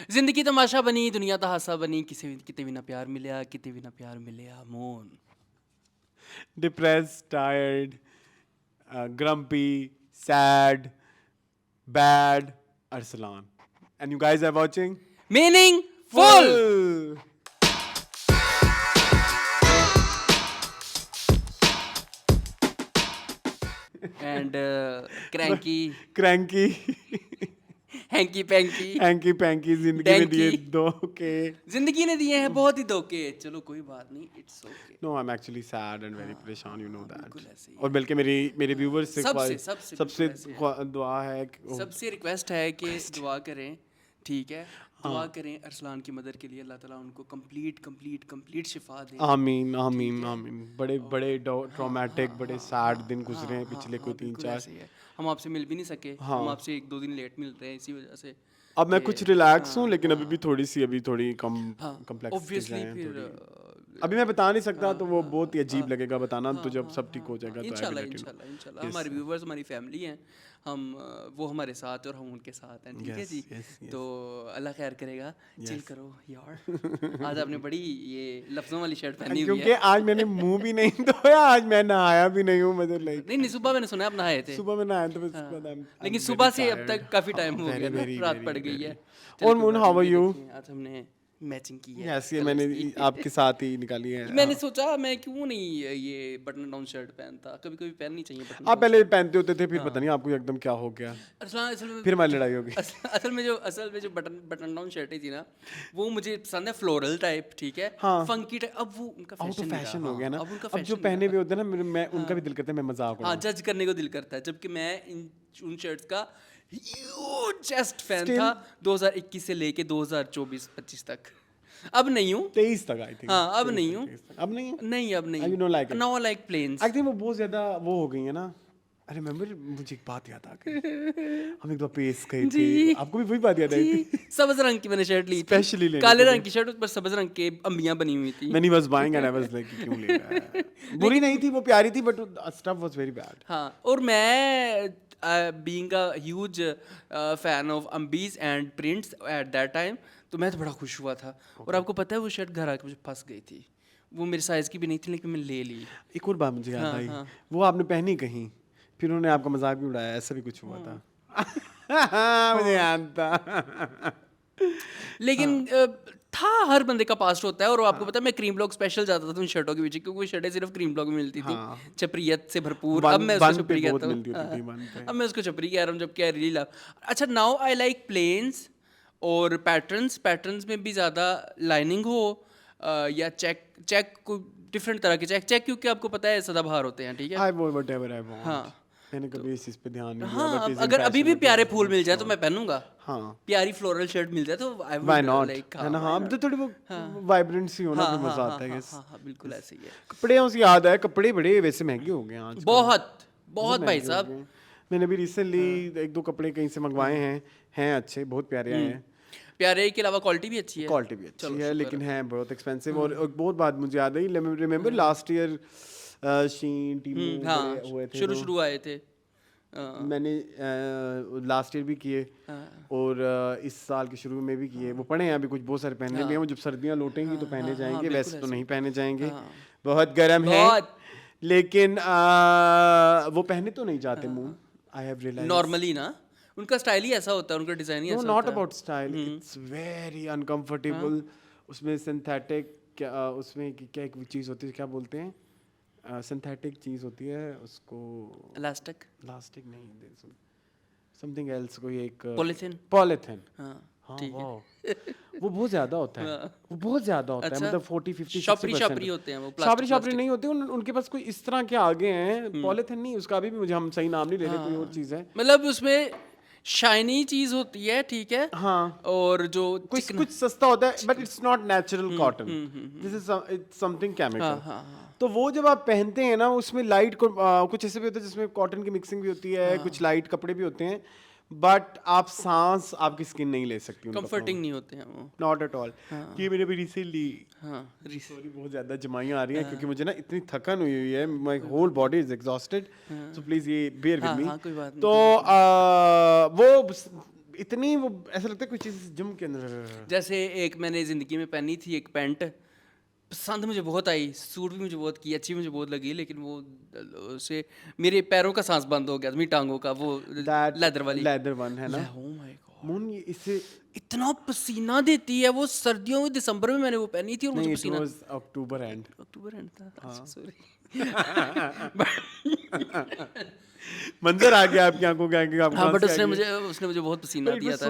जिंदगी तमाशा बनी दुनिया दा हासा बनी किते भी ना प्यार मिलिया किते भी ना प्यार मिलिया मोन Depressed, tired, grumpy, sad, bad, Arsalan. And you guys are watching meaning full Full. And cranky Cranky. Hanky panky Hanky panky जिंदगी में दिए Danky. धोखे. जिंदगी ने दिए हैं बहुत ही धोखे चलो कोई बात नहीं it's okay No, I'm actually sad and very परेशान, you know that. बिल्कुल ऐसे ही और बल्कि मेरे व्यूवर्स से सबसे सबसे बिल्कुल ऐसे दुआ है कि सबसे रिक्वेस्ट है कि दुआ करें ठीक है दुआ करें अरसलान की मदद के लिए अल्लाह ताला उनको कंप्लीट शिफा दे आमीन आमीन आमीन बड़े बड़े ट्रॉमेटिक बड़े सैड दिन गुजरे हैं पिछले कोई तीन बिल्कुल चार ऐसे ही है हम आपसे मिल भी नहीं सके हम आपसे 1-2 दिन लेट मिल रहे हैं इसी वजह से अब मैं कुछ रिलैक्स हूँ लेकिन अभी भी थोड़ी कम कम्प्लेक्स ऑब्वियसली फिर अभी मैं बता नहीं सकता तो वो बहुत ही अजीब लगेगा बताना तो जब सब ठीक हो जाएगा तो इंशाल्लाह हमारे व्यूवर्स हमारी फैमिली हैं हम वो हमारे साथ और हम उनके साथ हैं ठीक है जी तो अल्लाह खैर करेगा चिल करो यार आज आपने बड़ी ये लफ्ज़ों वाली शर्ट पहनी हुई क्योंकि है आज मैंने मुंह भी नहीं धोया आज मैं नहाया भी नहीं हूँ मतलब लाइक नहीं सुबह मैंने सुना आप नहाए थे सुबह में नहाया तो बस लेकिन सुबह से अब तक काफ़ी टाइम हो गया ना रात पड़ गई है और मून हाउ आर यू आज हमने मैचिंग की है यस ये मैंने आपके साथ ही निकाली है मैंने सोचा मैं क्यों नहीं ये बटन डाउन शर्ट पहनता कभी कभी पहननी चाहिए बटन आप पहले पहनते होते थे फिर पता नहीं आपको एकदम क्या हो गया असल में फिर हमारी लड़ाई होगी असल में जो बटन डाउन शर्टें थी ना वो मुझे पसंद है फ्लोरल टाइप ठीक है फंकी टाइप अब वो उनका आउट ऑफ फैशन हो गया ना अब उनका अब जो पहने हुए होते हैं ना मैं उनका भी दिल करता है मैं मजाक हाँ जज करने को दिल करता है जबकि मैं उन शर्ट्स का ह्यूजेस्ट फैन था 2021 से लेके 2024-25 तक अब नहीं हूँ 23 तक आई थिंक हाँ अब नहीं हूँ अब नहीं है नहीं अब नहीं You don't like it? Now like plains I think वो बहुत ज्यादा वो हो गई है ना अरे रिमेंबर मुझे एक बात याद आ गई हम एक बार पेश गए थे आपको भी वही बात याद आई थी सब्ज रंग की मैंने शर्ट ली थी Specially लेने काले के रंग की शर्ट उस पर सब्ज रंग के अम्बियां बनी हुई थी many was buying and I was like क्यों ले रहा है बुरी नहीं थी वो प्यारी थी but stuff was very bad हाँ और मैं being a huge fan of ambies and prints at that time तो मैं तो बड़ा खुश हुआ था और आपको पता है वो शर्ट घर आके मुझे फंस गई थी वो मेरे साइज की भी नहीं थी लेकिन मैं ले ली एक और बात मुझे याद आई वो आपने पहनी कहीं फिर उन्होंने आपका मजाक भी उड़ाया ऐसा भी कुछ हुआ था मुझे याद था लेकिन था हर बंदे का पास्ट होता है और आपको पता है मैं क्रीम ब्लॉक स्पेशल जाता था उन शर्टों के पीछे क्योंकि वो शर्टें सिर्फ क्रीम ब्लॉक में मिलती थी चपरियत से भरपूर अब मैं उसको चपरी कहता हूँ अब मैं उसको चपरी कह रहा हूँ जबकि आई रियली लव अच्छा नाउ आई लाइक प्लेन्स और पैटर्न्स में भी ज़्यादा लाइनिंग हो या चेक को डिफरेंट तरह के चेक क्योंकि आपको पता है सदाबहार होते हैं ठीक है I want whatever I want हाँ मैंने कभी इस चीज पे ध्यान नहीं दिया हाँ अगर अभी भी प्यारे फूल मिल जाए तो मैं पहनूंगा हाँ प्यारी फ्लोरल शर्ट मिल जाए तो I why would not like है ना हाँ अब तो थोड़ी वो वाइब्रेंट सी होना भी मजा आता है हाँ बिल्कुल ऐसे ही है कपड़े से याद आया कपड़े बड़े वैसे महंगे हो गए आज बहुत भाई साहब मैंने भी रिसेंटली एक दो कपड़े कहीं से मंगवाए हैं अच्छे बहुत प्यारे आए हैं प्यारे के अलावा क्वालिटी भी अच्छी है क्वालिटी भी अच्छी है लेकिन है बहुत एक्सपेंसिव और एक बहुत बात मुझे याद आई रिमेंबर लास्ट ईयर शीन टीमू हुए थे शुरू आए थे मैंने लास्ट ईयर भी किए और इस साल के शुरू में भी किए वो पड़े हैं अभी कुछ बहुत सारे पहनने भी हैं जब सर्दियां लौटेंगी तो पहने जाएंगे वैसे तो नहीं पहने जाएंगे बहुत गर्म है लेकिन वो पहने तो नहीं जाते Moon I have realised normally ना उनका स्टाइल ही ऐसा होता है उनका डिजाइन ही ऐसा होता है not about style it's very uncomfortable उसमें सिंथेटिक उसमें क्या एक चीज़ होती है क्या बोलते हैं सिंथेटिक चीज़ होती है उसको इलास्टिक नहीं समथिंग एल्स कोई एक पॉलीथिन हाँ वो बहुत ज्यादा होता है वो बहुत ज्यादा होता है मतलब 40-50 शॉपरी होते हैं वो शॉपरी नहीं होते उनके पास कोई इस तरह के आगे हैं पॉलीथिन नहीं उसका अभी भी मुझे हम सही नाम नहीं ले रहे कोई और चीज़ है मतलब उसमें शाइनी चीज होती है ठीक है हाँ और जो कुछ सस्ता होता है but it's not natural cotton this is it's something chemical तो वो जब आप पहनते हैं ना उसमें लाइट कुछ ऐसे भी होता है जिसमें कॉटन की मिक्सिंग भी होती है कुछ लाइट कपड़े भी होते हैं बट आप सांस आपकी स्किन नहीं ले सकती कंफर्टिंग नहीं होते हैं वो नॉट एट ऑल ये मैंने भी रिसेंटली सॉरी बहुत ज़्यादा जमाइयाँ आ रही हैं क्योंकि मुझे ना इतनी थकन हुई है my whole body is exhausted so please ये बेयर विद मी तो वो इतनी वो ऐसा लगता है कोई चीज़ जिम के अंदर। जैसे एक मैंने ज़िंदगी में पहनी थी एक पैंट, पसंद मुझे बहुत आई, सूट भी मुझे बहुत की, अच्छी मुझे बहुत लगी, लेकिन वो उससे मेरे पैरों का सांस बंद हो गया, मेरी टांगों का, वो लेदर वाली, लेदर वन है ना। ओह माय गॉड मून, इससे इतना पसीना देती है वो। सर्दियों में दिसंबर में मैंने वो पहनी थी और मुझे पसीना। अक्टूबर एंड था। अच्छा, सॉरी। मंजर आ गया आपकी आंखों के आगे। हाँ, बट उसने मुझे बहुत पसीना दिया था।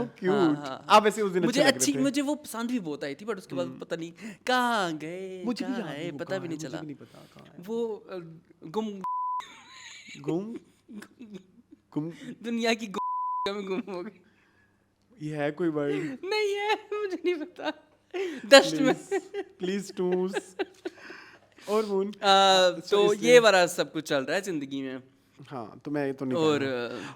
आप ऐसे उस दिन मुझे अच्छी, मुझे वो पसंद भी बहुत आई थी, बट उसके बाद पता नहीं कहाँ गए, मुझे भी आए, पता भी नहीं चला। वो गुम दुनिया की में गुम हो गई। ये है कोई वर्ड? नहीं है, मुझे नहीं पता। डस्ट में प्लीज टूस। और मून तो ये वाला सब कुछ चल रहा है जिंदगी में। हाँ, तो मैं ये तो नहीं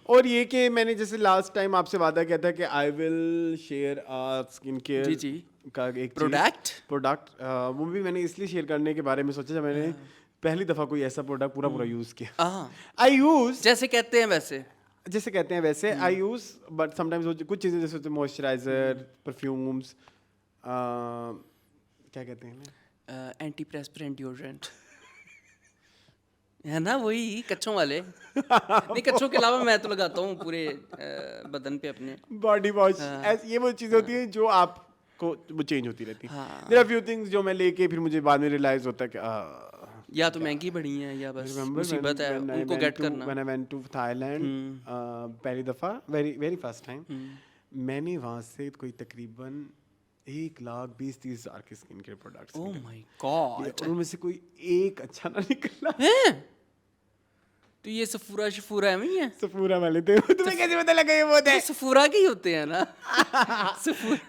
और ये कि मैंने जैसे लास्ट टाइम आपसे वादा किया था कि I will share skin care जी का एक प्रोडक्ट वो भी मैंने इसलिए शेयर करने के बारे में सोचा जब मैंने पहली दफा कोई ऐसा प्रोडक्ट पूरा यूज किया। आई यूज जैसे कहते हैं वैसे आई यूज, बट समटाइम्स कुछ चीजें जैसे मॉइस्चराइजर, परफ्यूम्स, क्या कहते हैं, एंटीप्रेस्पिरेंट डिओड्रेंट है ना, वही कच्चों वाले। नहीं, कच्चों के अलावा मैं तो लगाता हूँ पूरे बदन पे अपने बॉडी वॉश। ये वो चीज़ें होती हैं जो आपको वो चेंज होती रहती हैं। देयर आर फ्यू थिंग्स जो मैं लेके फिर मुझे बाद में रियलाइज होता है कि या तो महंगी पड़ी हैं या बस मुसीबत है उनको गेट करना। When I went to Thailand पहली दफ़ा, वेरी फर्स्ट टाइम, मैंने वहाँ से कोई तकरीबन 1,20,30,000 के skin care products. Oh my God, उनमें से कोई एक अच्छा ना निकला। तो ये सफूरा में ही है। सफूरा वाले थे। तुम्हें कैसे पता लगा ये वो थे? तो सफूरा के ही होते हैं ना।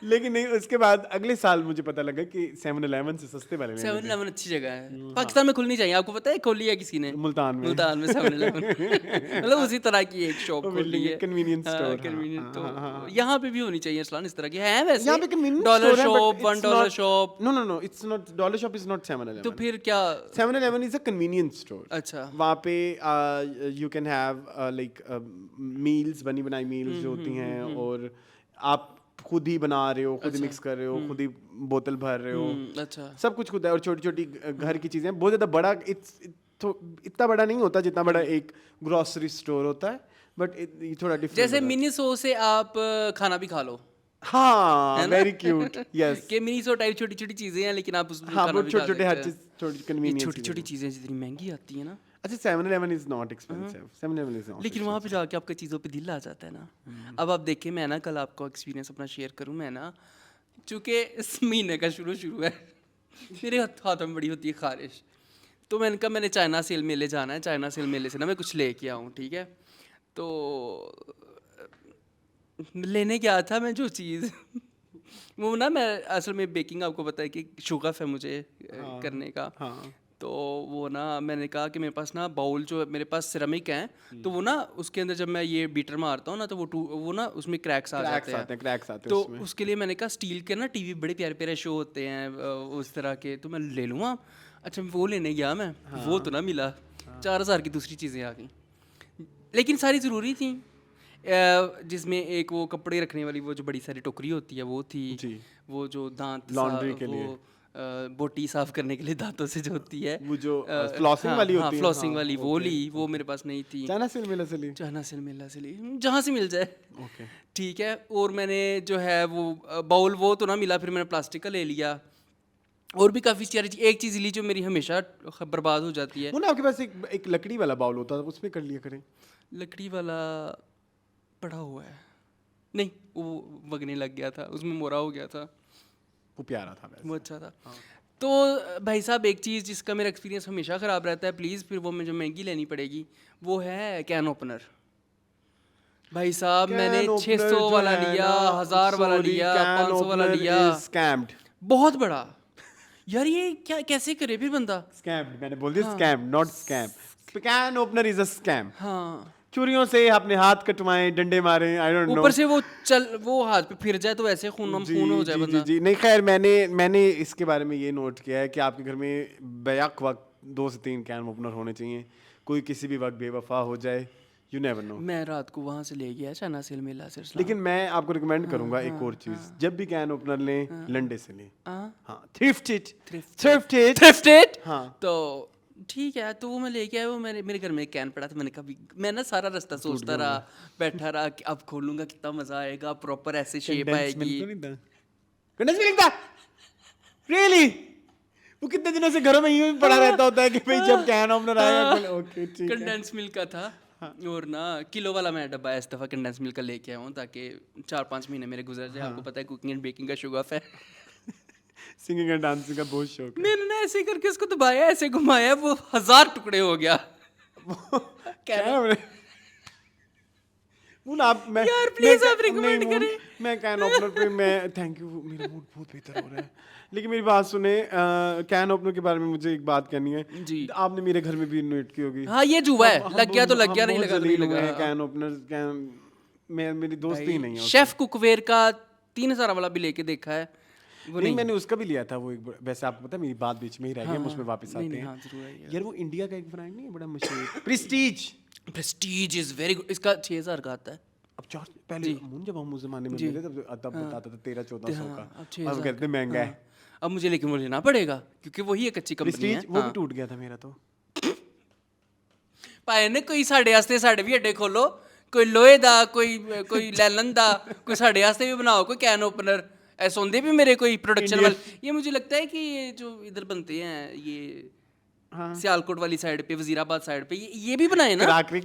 लेकिन नहीं, उसके बाद अगले साल मुझे पता लगा कि 7-Eleven से सस्ते वाले 7-Eleven अच्छी जगह है, पाकिस्तान में खुलनी चाहिए। आपको पता है खोली है किसी ने? मुल्तान में 7-Eleven मतलब उसी तरह की एक शॉप खोली है, कन्वीनियंस स्टोर। कन्वीनियंट तो यहाँ पे भी होनी चाहिए इस्लान, इस तरह की है वैसे। यहाँ पे convenience dollar shop, $1 shop. No, it's not dollar shop, is not 7-Eleven। तो फिर क्या? 7-Eleven is a convenience store. अच्छा, वहाँ पे you can have like meals, बनी बनाई मील्स जो होती हैं, और आप खुद ही बना रहे हो, खुद ही मिक्स कर रहे हो, खुद ही बोतल भर रहे हो। अच्छा, सब कुछ खुद है। और छोटी छोटी घर की चीजें, बहुत ज्यादा बड़ा इतना बड़ा नहीं होता जितना बड़ा एक ग्रोसरी स्टोर होता है, बट थोड़ा डिफरेंट। जैसे मिनीसो से आप खाना भी खा लो। हाँ, वेरी क्यूट। यस, कि मिनीसो टाइप छोटी छोटी चीजें हैं, लेकिन आप उसमें खाना भी खा सकते हैं। छोटी छोटी चीजें जितनी महंगी आती है ना। अच्छा, 7-Eleven is not expensive. 7-Eleven is not, लेकिन वहाँ पे जाके आपके चीज़ों पे दिल आ जाता है ना। अब आप देखिए, मैं ना कल आपको एक्सपीरियंस अपना शेयर करूँ। मैं ना, चूँकि इस महीने का शुरू है, मेरे हाथों में बड़ी होती है खारिश, तो मैंने कहा मैंने चाइना सेल मेले जाना है, चाइना सेल मेले से ना मैं कुछ लेके आऊँ, ठीक है। तो लेने गया था मैं जो चीज़ वो ना, मैं असल में बेकिंग, आपको पता है कि शौक़ है मुझे करने का। तो वो ना, मैंने कहा कि मेरे पास ना बाउल जो मेरे पास सिरेमिक हैं, तो वो ना उसके अंदर जब मैं ये बीटर मारता हूँ ना, तो वो ना उसमें क्रैक्स आ जाते हैं। तो उसके लिए मैंने कहा स्टील के ना टीवी बड़े प्यारे प्यारे शो होते हैं उस तरह के, तो मैं ले लूँगा। अच्छा, वो लेने गया मैं, वो तो ना मिला, 4,000 की दूसरी चीज़ें आ गई, लेकिन सारी ज़रूरी थी। जिसमें एक वो कपड़े रखने वाली वो जो बड़ी सारी टोकरी होती है वो थी, वो जो दांत लॉन्ड्री के लिए, बोटी साफ करने के लिए दांतों से जो होती है, वो जो फ्लॉसिंग वाली होती है, फ्लॉसिंग वाली, वो ली, वो मेरे पास नहीं थी। चाइना सेल मेला से ली, जहाँ से मिल जाए, ठीक है। और मैंने जो है वो बाउल वो तो ना मिला, फिर मैंने प्लास्टिक का ले लिया। और भी काफ़ी सारी एक चीज़ ली जो मेरी हमेशा बर्बाद हो जाती है। वो ना आपके पास एक लकड़ी वाला बाउल होता है, उसमें कर लिया करें। लकड़ी वाला पड़ा हुआ है, नहीं वो वगने लग गया था, उसमें मोरा हो गया था, वो प्यारा था वैसे, वो अच्छा था। तो भाई साहब, एक चीज़ जिसका मेरा एक्सपीरियंस हमेशा ख़राब रहता है, प्लीज़ फिर वो मुझे महंगी लेनी पड़ेगी, वो है कैन ओपनर। भाई साहब, मैंने 600 वाला लिया, 1000 वाला लिया, 500 वाला लिया, स्कैम्ड, बहुत बड़ा। यार ये क्या, कैसे करे फिर बंदा? स्कैम्ड, मैंने बोल दिया scam, not scam. Can opener is a scam. हाँ, चूड़ियों से आपने हाथ कटवाए, डंडे मारे, आई डोंट नो, ऊपर से वो हाथ पे फिर जाए तो ऐसे खून हो जाए बंदा। जी। नहीं, खैर मैंने इसके बारे में ये नोट किया है कि आपके घर में बैक वक्त 2 से 3 कैन ओपनर होने चाहिए। कोई किसी भी वक्त बेवफा हो जाए यू नेवर नो। मैं रात को वहां से ले गया चना सेल मेला से। लेकिन मैं आपको रिकमेंड करूंगा एक और चीज, जब भी कैन ओपनर लें लंडे से लें। हाँ, थ्रिफ्टेड। हाँ तो ठीक है, तो वो मैं लेके आया। वो मेरे घर में एक कैन पड़ा था, मैंने कभी मैं ना सारा रास्ता सोचता रहा, बैठा रहा कि अब खोलूंगा कितना मजा आएगा, प्रॉपर ऐसे शेप आएगी। कंडेंस मिल्क था रियली? वो कितने दिनों से घरों में यूं पड़ा रहता होता है कि भाई जब कैन ओपनर आएगा। ओके ठीक है। कंडेंस मिल्क का था। और ना किलो वाला मैं डब्बा इस दफ़ा कंडेंस मिल्क का लेके आया हूँ ताकि 4-5 महीने मेरे गुजर जाए। आपको पता है कुकिंग एंड बेकिंग का शौक है, सिंगिंग एंड डांसिंग का बहुत शौक है। मैंने ना ऐसे करके उसको दबाया, ऐसे घुमाया, वो 1000 टुकड़े हो गया। क्या आप मैं यार प्लीज आप रिकमेंड करें। मैं कैन ओपनर पे मैं थैंक यू, मेरा मूड बहुत बेहतर हो रहा है। लेकिन मेरी बात सुने, कैन ओपनर के बारे में मुझे एक बात करनी है जी। आपने मेरे घर में भी इन्वाइट की होगी। हाँ ये जुआ है, लग गया तो लग गया, नहीं लगा तो नहीं लगा। कैन ओपनर मेरी दोस्ती ही नहीं है। शेफ कुकवेयर का 3000 वाला भी लेके देखा है, वो नहीं मैंने उसका भी लिया था। वो एक वैसे आपको पता है मेरी बात बीच में ही रह गई, हम उसमें वापस आते हैं। यार वो इंडिया का एक ब्रांड नहीं है बड़ा मशहूर, प्रेस्टीज इज वेरी गुड। इसका 6000 का आता है। अब पहले जब हम उस जमाने में मिले तब बताता था 1300-1400 का, अब कहते महंगा है। अब मुझे लेकिन वो लेना पड़ेगा क्योंकि वही एक अच्छी कंपनी है। वो भी टूट गया था मेरा तो। भाई ने कोई साढ़े आस्ते साढ़े भी अड्डे खोलो, कोई लोहे दा, कोई लैलन दा, कोई साढ़े आस्ते भी बनाओ, कोई कैन ओपनर। ऐसे होंगे भी मेरे कोई प्रोडक्शन वाले। ये मुझे लगता है कि ये जो इधर बनते हैं ये सियालकोट वाली साइड पे, वजीराबाद साइड पे, ये भी बनाए ना।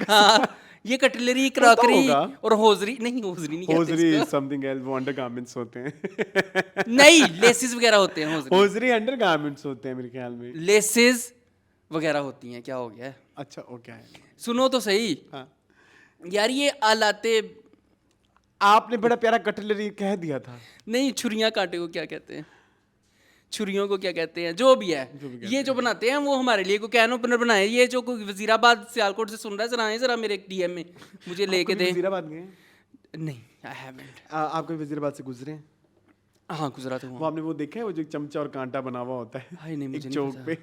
हाँ, ये कटलरी, क्रॉकरी और होजरी नहीं होजरी समथिंग एल्स, वो अंडरगारमेंट्स होते हैं। नहीं, लेसेस वगैरह होते हैं। होजरी अंडरगारमेंट्स होते हैं मेरे ख्याल में, लेसेस वगैरह होती हैं। क्या हो गया है? अच्छा वो क्या है? सुनो तो सही। हाँ। यार ये आलाते, आपने बड़ा प्यारा कटलरी कह दिया था। नहीं, छुरियां कांटे को क्या कहते हैं? छुरियों को क्या कहते हैं? जो भी है, ये जो बनाते हैं वो हमारे लिए को कैन ओपनर बनाए। ये जो कोई वजीराबाद सियालकोट से सुन रहा है, जरा आए जरा मेरे डीएम में, मुझे लेके दे। वजीराबाद गए? नहीं, आई हैवंट। आप कोई वजीराबाद से गुजरे हैं? हाँ गुजरा तो। वो आपने वो देखा है वो जो चमचा और कांटा बना हुआ होता है? हाय नहीं, मुझे चौक पे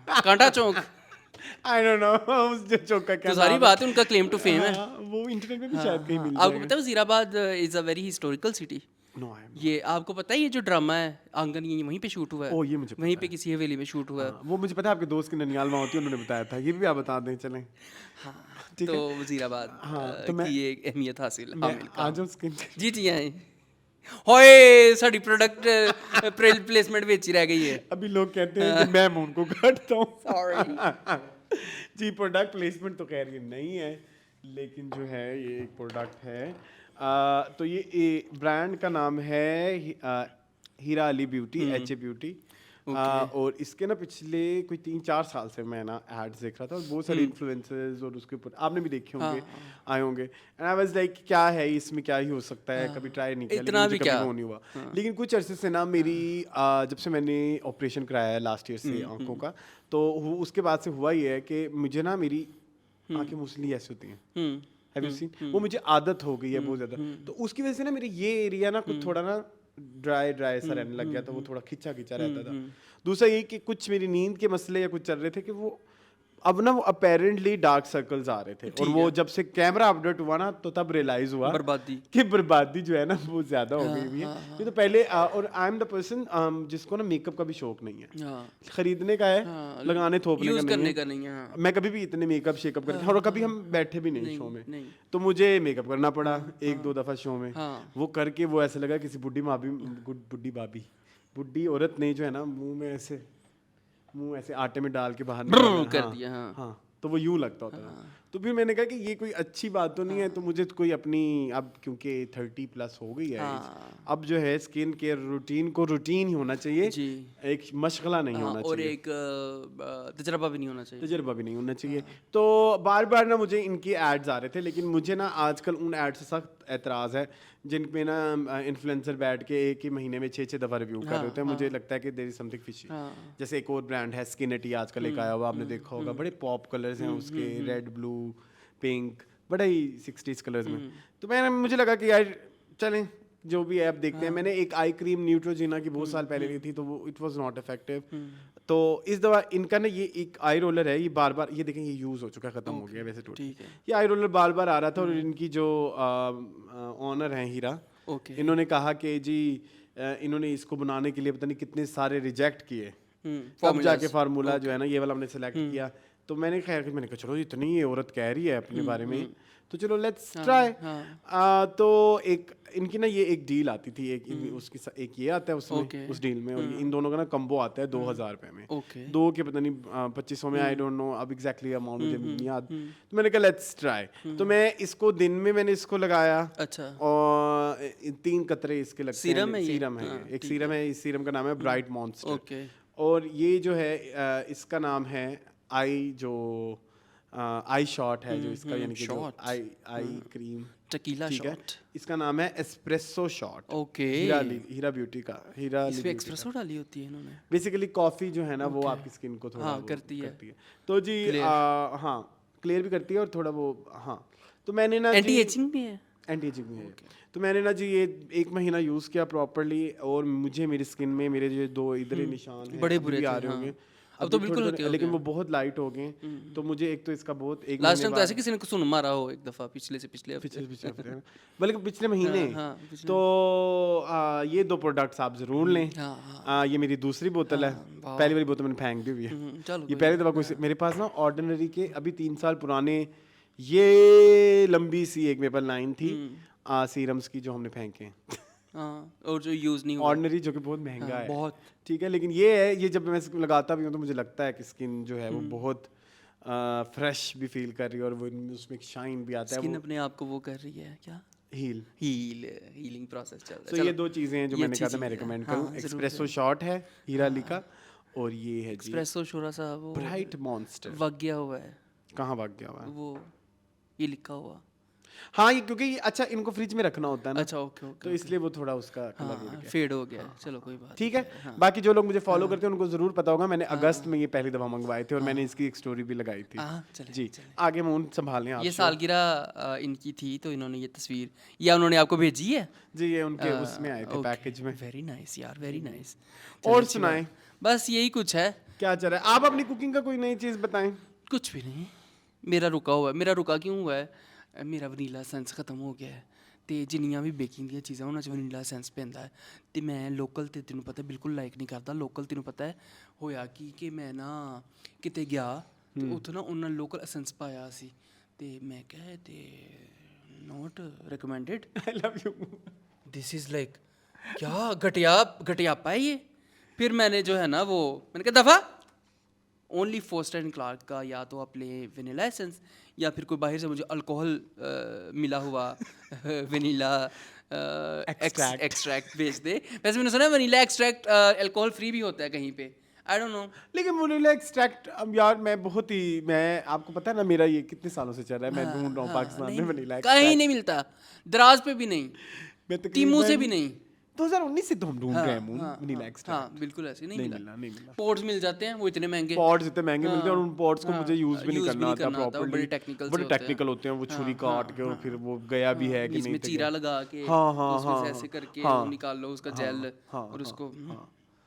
कांटा चौक। आई डोंट नो उस चौक का क्या तो सारी बात है, उनका क्लेम टू फेम है। वो इंटरनेट पे भी शायद कहीं मिल जाएगा। आपको पता है Wazirabad is a very historical city. ये आपको पता है, ये जो ड्रामा है आंगन, ये वहीं पे शूट हुआ है। ओ, ये मुझे वहीं पे किसी हवेली में शूट हुआ है। वो मुझे पता है, आपके दोस्त की ननियाल वहाँ होती है, उन्होंने बताया था। ये भी आप बता दें चलें। हाँ, तो वजीराबाद की एक अहमियत हासिल आज उसके जी जी आए। होए साड़ी प्रोडक्ट प्लेसमेंट बेची रह गई है। अभी लोग कहते हैं कि मैं उनको काटता हूँ। सॉरी जी, प्रोडक्ट प्लेसमेंट तो खैर ये नहीं है, लेकिन जो है ये एक प्रोडक्ट है। तो ये ब्रांड का नाम है हीरा अली ब्यूटी, HA ब्यूटी। और इसके ना पिछले कोई 3-4 साल से मैं ना एड्स देख रहा था, और बहुत सारे इन्फ्लुएंसर्स और उसके ऊपर आपने भी देखे होंगे, आए होंगे। एंड आई वाज लाइक क्या है इसमें, क्या ही हो सकता है, कभी ट्राई नहीं किया, इतना भी क्या नहीं हुआ। लेकिन कुछ अरसे से ना मेरी जब से मैंने ऑपरेशन कराया है लास्ट ईयर से आंखों का, तो उसके बाद से हुआ ये है कि मुझे ना मेरी आंखें मोस्टली ऐसी होती हैं। Have you seen? वो मुझे आदत हो गई है बहुत ज्यादा, तो उसकी वजह से ना मेरे ये एरिया ना कुछ थोड़ा ना ड्राई सा रहने लग गया, तो वो थोड़ा खिंचा रहता था। दूसरा ये कि कुछ मेरी नींद के मसले या कुछ चल रहे थे कि वो अब ना वो अपेरेंटली डार्क सर्कल्स आ रहे थे, और वो जब से कैमरा अपडेट हुआ ना तो तब रियलाइज हुआ कि बर्बादी जो है ना वो ज्यादा हो गई है। ये तो पहले और आई एम द पर्सन जिसको ना मेकअप का भी शौक नहीं है, खरीदने का है, लगाने थोपने का नहीं है। मैं कभी भी इतने मेकअप शेकअप करते, और कभी हम बैठे भी नहीं शो में, तो मुझे मेकअप करना पड़ा 1-2 दफा शो में। वो करके वो ऐसे लगा किसी बुढ़ी औरत ने जो है ना मुंह ऐसे आटे में डाल के बाहर कर दिया। हाँ, तो वो यूं लगता होता था। तो फिर मैंने कहा कि ये कोई अच्छी बात तो नहीं है, तो मुझे कोई अपनी अब क्योंकि 30+ हो गई है, अब जो है स्किन केयर रूटीन को रूटीन ही होना चाहिए, एक मशगला नहीं होना चाहिए, और एक तजर्बा भी नहीं होना चाहिए। तो बार बार ना मुझे इनकी एड्स आ रहे थे, लेकिन मुझे ना आजकल उन एड से सख्त एतराज़ है जिन पे ना इन्फ्लुएंसर बैठ के एक ही महीने में 6-6 दफ़ा रिव्यू कर रहे होते हैं। मुझे लगता है कि देयर इज समथिंग फिशी। जैसे एक और ब्रांड है स्किनिटी, आजकल एक आया हुआ, आपने देखा होगा, बड़े पॉप कलर्स हैं उसके, रेड, ब्लू, पिंक, बड़ा ही 60s कलर्स में। तो मुझे लगा कि यार चलें जो भी है अब देखते हैं। मैंने एक आई क्रीम न्यूट्रोजिना की बहुत साल पहले ली थी, तो वो इट वाज नॉट इफेक्टिव। तो इस दवा इनका ना ये एक आई रोलर है, ये बार बार ये देखें ये यूज़ हो चुका है, ख़त्म हो गया वैसे टूट, ये आई रोलर बार बार आ रहा था। और इनकी जो ऑनर हैं हीरा, इन्होंने कहा कि जी इन्होंने इसको बनाने के लिए पता नहीं कितने सारे रिजेक्ट किए, तब जाके फार्मूला जो है ना ये वाला हमने सेलेक्ट किया। तो मैंने कहा चलो इतनी ये औरत कह रही है अपने बारे में तो चलो लेट्स ट्राई। तो एक इनकी ना ये एक डील आती थी, उसकी एक ये आता है उसमें उस डील में, और इन दोनों का ना कम्बो आता है 2000 रुपये में, दो के पता नहीं 2500 में, आई डोंट नो अब एग्जैक्टली अमाउंट मुझे नहीं याद। तो मैंने कहा लेट्स ट्राई। तो मैं इसको दिन में मैंने इसको लगाया, अच्छा, और 3 कतरे इसके लगते हैं। सीरम है, एक सीरम है, इस सीरम का नाम है ब्राइट मॉन्स्टर, और ये जो है इसका नाम है आई शॉट है जो इसका, यानी कि आई क्रीम टेकीला शॉट, इसका नाम है एस्प्रेसो शॉट। ओके, हीरा ब्यूटी का, हीरा इसमें एस्प्रेसो डाली होती है इन्होंने। बेसिकली कॉफी जो है ना वो आपकी स्किन को थोड़ा करती है। तो जी हाँ, क्लियर भी करती है और थोड़ा वो, हाँ। तो मैंने ना एंटी एजिंग भी है, एंटी एजिंग भी है। तो मैंने ना जी ये 1 महीना यूज़ किया प्रॉपर्ली, और मुझे मेरी स्किन में मेरे जो 2 इधर निशान हैं बड़े बुरे आ रहे होंगे, अब तो बिल्कुल हल्के हो गए, लेकिन वो बहुत लाइट हो गए। तो मुझे एक तो इसका बहुत एक लास्ट टाइम तो ऐसे किसी ने सुन मारा हो एक दफा, पिछले बल्कि पिछले महीने। तो ये 2 प्रोडक्ट्स आप जरूर लें। ये मेरी दूसरी बोतल है, पहली वाली बोतल मैंने फेंक दी हुई है। ये पहली दफा कोई मेरे पास ना ऑर्डिनरी के अभी 3 साल पुराने ये लंबी सी एक मेरे पास लाइन थी सीरम्स की जो हमने फेंके, और जो यूज नहीं हुआ, ऑर्डिनरी, जो कि बहुत महंगा है, बहुत ठीक है। लेकिन ये है, ये जब मैं लगाता भी हूँ तो मुझे लगता है कि स्किन जो है वो बहुत फ्रेश भी फील कर रही है, और वो उसमें शाइन भी आता है, स्किन अपने आप को वो कर रही है क्या, हीलिंग प्रोसेस चल रहा है। तो ये 2 चीज़ें हैं जो मैंने कहा था मैं रिकमेंड करूँ। एक्सप्रेसो शॉट है हीरा अली का, और ये है जी एक्सप्रेसो शोरा सा वो ब्राइट मॉन्स्टर। वग गया हुआ है, कहाँ वग गया हुआ है वो, ये लिखा हुआ, हाँ, ये क्योंकि अच्छा इनको फ्रिज में रखना होता है ना, अच्छा ओके, तो इसलिए वो थोड़ा उसका कलर फेड हो गया। चलो कोई बात, ठीक है। बाकी जो लोग मुझे फॉलो करते हैं उनको जरूर पता होगा, मैंने अगस्त में ये पहली दफा मंगवाए थे, और मैंने इसकी एक स्टोरी भी लगाई थी। जी, आगे मुंह संभालें आप। ये सालगिरह इनकी थी, तो इन्होंने ये तस्वीर या उन्होंने आपको भेजी है? जी, ये उनके उसमें आए थे पैकेज में। वेरी नाइस यार, वेरी नाइस। और सुनाएं, बस यही कुछ है। क्या चल रहा है? आप अपनी कुकिंग का कोई नई चीज़ बताएं। कुछ भी नहीं, मेरा रुका हुआ है। मेरा रुका क्यों हुआ है? मेरा वनीला सेंस खत्म हो गया है, तो जिन्नियां भी बेकिंग दी चीज़ां उन्हां च वनीला सेंस पैंदा है, तो मैं लोकल ते तेनों पता बिल्कुल लाइक नहीं करता। लोकल तेनों पता है होया कि मैं ना किते गया तो उत्थों ना उन्होंने लोकल एसेंस पाया सी, तो मैं कहा ते not recommended, I love you, this is like क्या घटियापा है ये। फिर मैंने जो है ना वो मैंने कहा दफ़ा ओनली फोस्टर एंड क्लार्क का, या तो आप ले वनीला एसेंस, या फिर कोई बाहर से मुझे अल्कोहल मिला हुआ वनीला एक्सट्रैक्ट भेज दे। वैसे मैंने सुना है वनीला एक्सट्रैक्ट अल्कोहल फ्री भी होता है कहीं पे, आई डोंट नो। लेकिन वनीला एक्सट्रैक्ट अब यार मैं आपको पता है ना मेरा ये कितने सालों से चल रहा है, मैं ढूंढ रहा हूँ पाकिस्तान में वनीला एक्सट्रैक्ट, कहीं नहीं मिलता, दराज पे भी नहीं, टीमू से भी नहीं। 2019 से तो हम ढूंढ रहे हैं वनीला एक्सट्रैक्ट। हाँ बिल्कुल ऐसे नहीं मिला। पॉट्स मिल जाते हैं, वो इतने महंगे मिलते हैं, और उन पॉट्स को मुझे यूज भी नहीं करना आता प्रॉपर्ली, बड़े टेक्निकल होते हैं, वो छुरी काट के और फिर वो गया भी है कि नहीं, चीरा लगा के उसमें से ऐसे करके निकाल लो उसका जेल, और उसको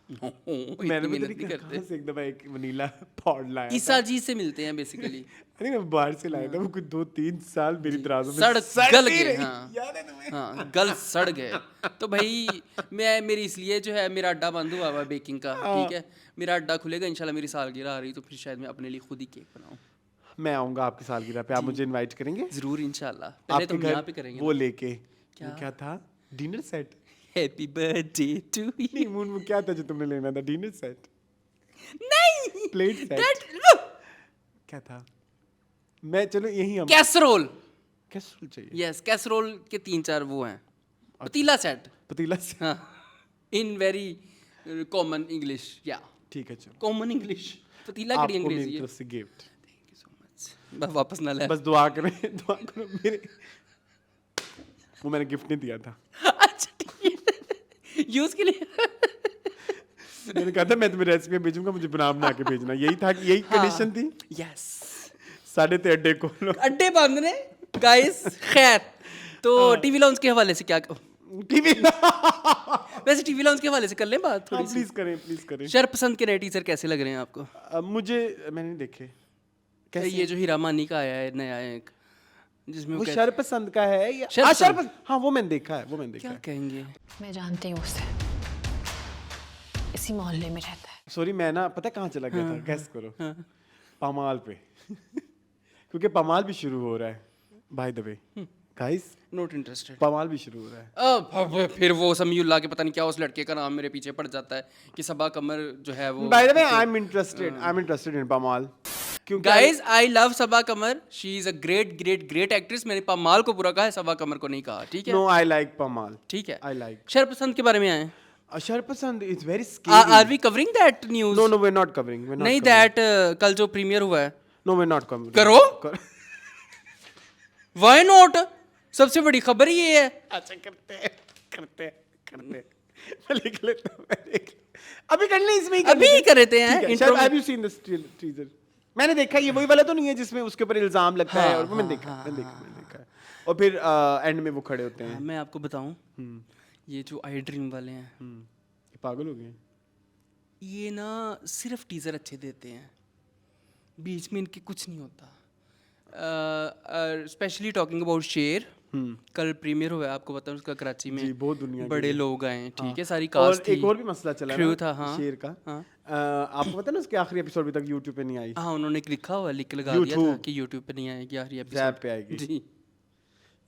मैंने एक दफा एक वनीला पॉड लाया, इस साजी से मिलते हैं बेसिकली, अरे मैं बाहर से लाया था, वो कुछ 2-3 साल मेरी दराजों में गल गए। हाँ गल सड़ गए। तो भाई मेरी इसलिए जो है मेरा अड्डा बंद हुआ हुआ बेकिंग का, ठीक है, मेरा अड्डा खुलेगा इंशाल्लाह, मेरी सालगिरह आ रही तो फिर शायद मैं अपने लिए खुद ही केक बनाऊं। मैं आऊंगा आपकी सालगिरह पे, आप मुझे इनवाइट करेंगे जरूर इंशाल्लाह। पहले तो यहाँ पे करेंगे वो लेके, क्या था dinner set, happy birthday to you. नहीं मून वो क्या था जो तुमने लेना था, डिनर सेट नहीं, प्लेट सेट क्या था? मैं चलो यही हम कैसरोल चाहिए। यस, कैसरोल के 3-4 वो हैं। पतीला सेट हाँ, इन वेरी कॉमन इंग्लिश, या ठीक है चलो कॉमन इंग्लिश, पतीला की अंग्रेजी है। आपको gift, thank you so much. बस वापस ना ले, बस दुआ करो मेरे, वो मैंने गिफ्ट नहीं दिया था। अच्छा ठीक है, यूज के लिए मैंने कहा था मैं तुम्हें रेसिपी भेजूंगा, मुझे बना के भेजना, यही था, यही कंडीशन थी। यस, साढ़े ते अड्डे खोलो, अड्डे बंद ने गाइस। खैर, तो टीवी लॉन्च के हवाले से क्या टीवी वैसे टीवी लाउंज के हवाले से कर लें बात थोड़ी सी। प्लीज करें। शरपसंद के नए टीजर कैसे लग रहे हैं आपको? मुझे मैंने देखे कैसे? ये जो हीरा मानी का आया है नया एक, जिसमें वो शरपसंद का है या शरपसंद? हाँ वो मैंने देखा है, क्या कहेंगे? मैं जानती हूँ उसे, इसी मोहल्ले में रहता है। सॉरी मैं ना पता कहाँ चला गया था, गैस करो। पमाल पे क्योंकि पमाल भी शुरू हो रहा है by the way guys, not interested. Pamaal भी शुरू हो रहा है। अब फिर वो समीउल्लाह के पता नहीं क्या उस लड़के का नाम मेरे पीछे पड़ जाता है कि सबा कमर जो है वो। By the way I am interested in Pamaal. Guys I love Saba Qamar, she is a great actress. मैंने पमाल को पूरा कहा है, सबा कमर को नहीं कहा, ठीक है? नो आई लाइक पमाल, ठीक है। I like. शरपसंद के बारे में आए। Sharpasand is very scary. Are we covering that news? No we are not covering. नहीं, दैट कल जो प्रीमियर हुआ है। No we are not covering. करो व्हाई नॉट? सबसे बड़ी खबर ये है। अच्छा करते मैं लिख लेता हूं, अभी कर ले, इसमें अभी ही कर लेते हैं। Have you seen this teaser? मैंने देखा, ये वही वाला तो नहीं है जिसमें उसके ऊपर इल्जाम लगता है? और मैंने देखा और फिर एंड में वो खड़े होते हैं। मैं आपको बताऊं, ये जो आई ड्रीम वाले हैं ये पागल हो गए। ये ना सिर्फ टीजर अच्छे देते हैं, बीच में इनके कुछ नहीं होता। स्पेशली टॉकिंग अबाउट शेर, कल प्रीमियर हुआ है, आपको पता है उसका कराची में। जी, बहुत दुनिया बड़े लोग आए हैं, ठीक है, सारी और कास्ट थी। एक और भी मसला चला क्रू ना था, हाँ, शेर का। हाँ। आपको पता है ना उसके आखिरी एपिसोड अभी तक यूट्यूब पे नहीं आई। हाँ, उन्होंने लिखा हुआ, लिख लगा दिया था कि यूट्यूब पे नहीं आएगी आखिरी एपिसोड, ज़ैप पे आएगी। जी।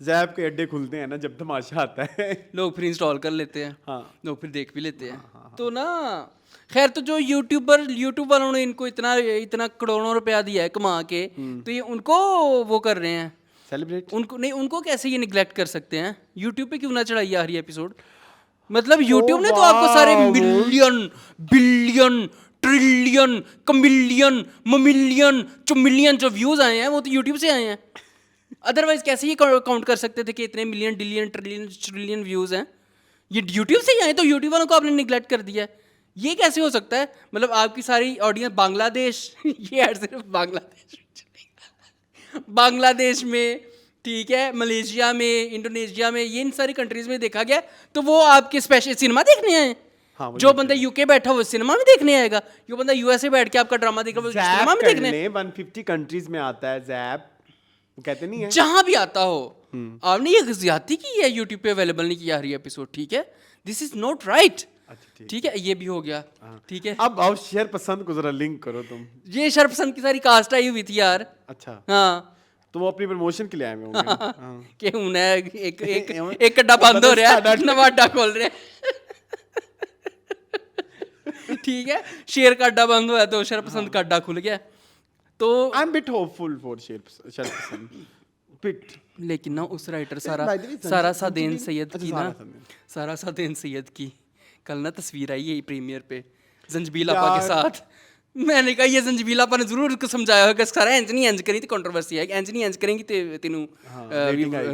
ज़ैप के अड्डे खुलते हैं ना जब तमाशा आता है लोग फिर इंस्टॉल कर लेते हैं, हाँ, लोग फिर देख भी लेते हैं। तो ना खैर, तो जो यूट्यूब वालों ने इनको इतना करोड़ों रुपया दिया है कमा के, तो ये उनको वो कर रहे हैं सेलिब्रेट। उनको नहीं, उनको कैसे ये निगलेक्ट कर सकते हैं? यूट्यूब पे क्यों ना चढ़ाइए आखिरी एपिसोड? मतलब यूट्यूब ने तो आपको सारे मिलियन बिलियन ट्रिलियन कमिलियन ममिलियन चुमिलियन जो व्यूज आए हैं वो तो यूट्यूब से आए हैं। अदरवाइज कैसे ये काउंट कर सकते थे कि इतने मिलियन डिलियन ट्रिलियन व्यूज हैं? ये यूट्यूब से ही आए, तो यूट्यूब वालों को आपने निगलेक्ट कर दिया है। ये कैसे हो सकता है? मतलब आपकी सारी ऑडियंस बांग्लादेश ये ऐड सिर्फ बांग्लादेश में, ठीक है, मलेशिया में, इंडोनेशिया में, ये इन सारी कंट्रीज में देखा गया, तो वो आपके स्पेशल सिनेमा देखने आए। हाँ, जो बंदा यूके बैठा वो सिनेमा में देखने आएगा, जो बंदा यूएसए बैठ के आपका ड्रामा देख रहा है वो सिनेमा में देखने। 150 कंट्रीज में आता है ज़ैप, वो कहते नहीं है जहां भी आता हो। आपने ये ज्यादती की है, यूट्यूब पे अवेलेबल नहीं किया हर एपिसोड, ठीक है? दिस इज नॉट राइट, ठीक है? ये भी हो गया, ठीक है? अब आओ शरपसंद को जरा लिंक करो तुम। ये शरपसंद की सारी कास्ट आई हुई थी यार। अच्छा, हाँ, तो वो अपनी प्रमोशन के लिए आए होंगे। कि उन्हें एक अड्डा बंद हो रहा है, नवा अड्डा खोल रहे हैं। ठीक है, शेर का अड्डा बंद हुआ तो शरपसंद का अड्डा खुल गया। तो I am bit hopeful for Sharpasand bit. लेकिन ना उस राइटर सारा सादेन सैयद की ना, सारा सादेन सैयद की कल ना तस्वीर आई है प्रीमियर पे जंजबील आपा के साथ। मैंने कहा ये जंजबील आपा ने जरूर उसको समझाया होगा, सारा इंज नहीं इंज करी तो कंट्रोवर्सी आएगी, इंज नहीं इंज करेंगी तो तेनू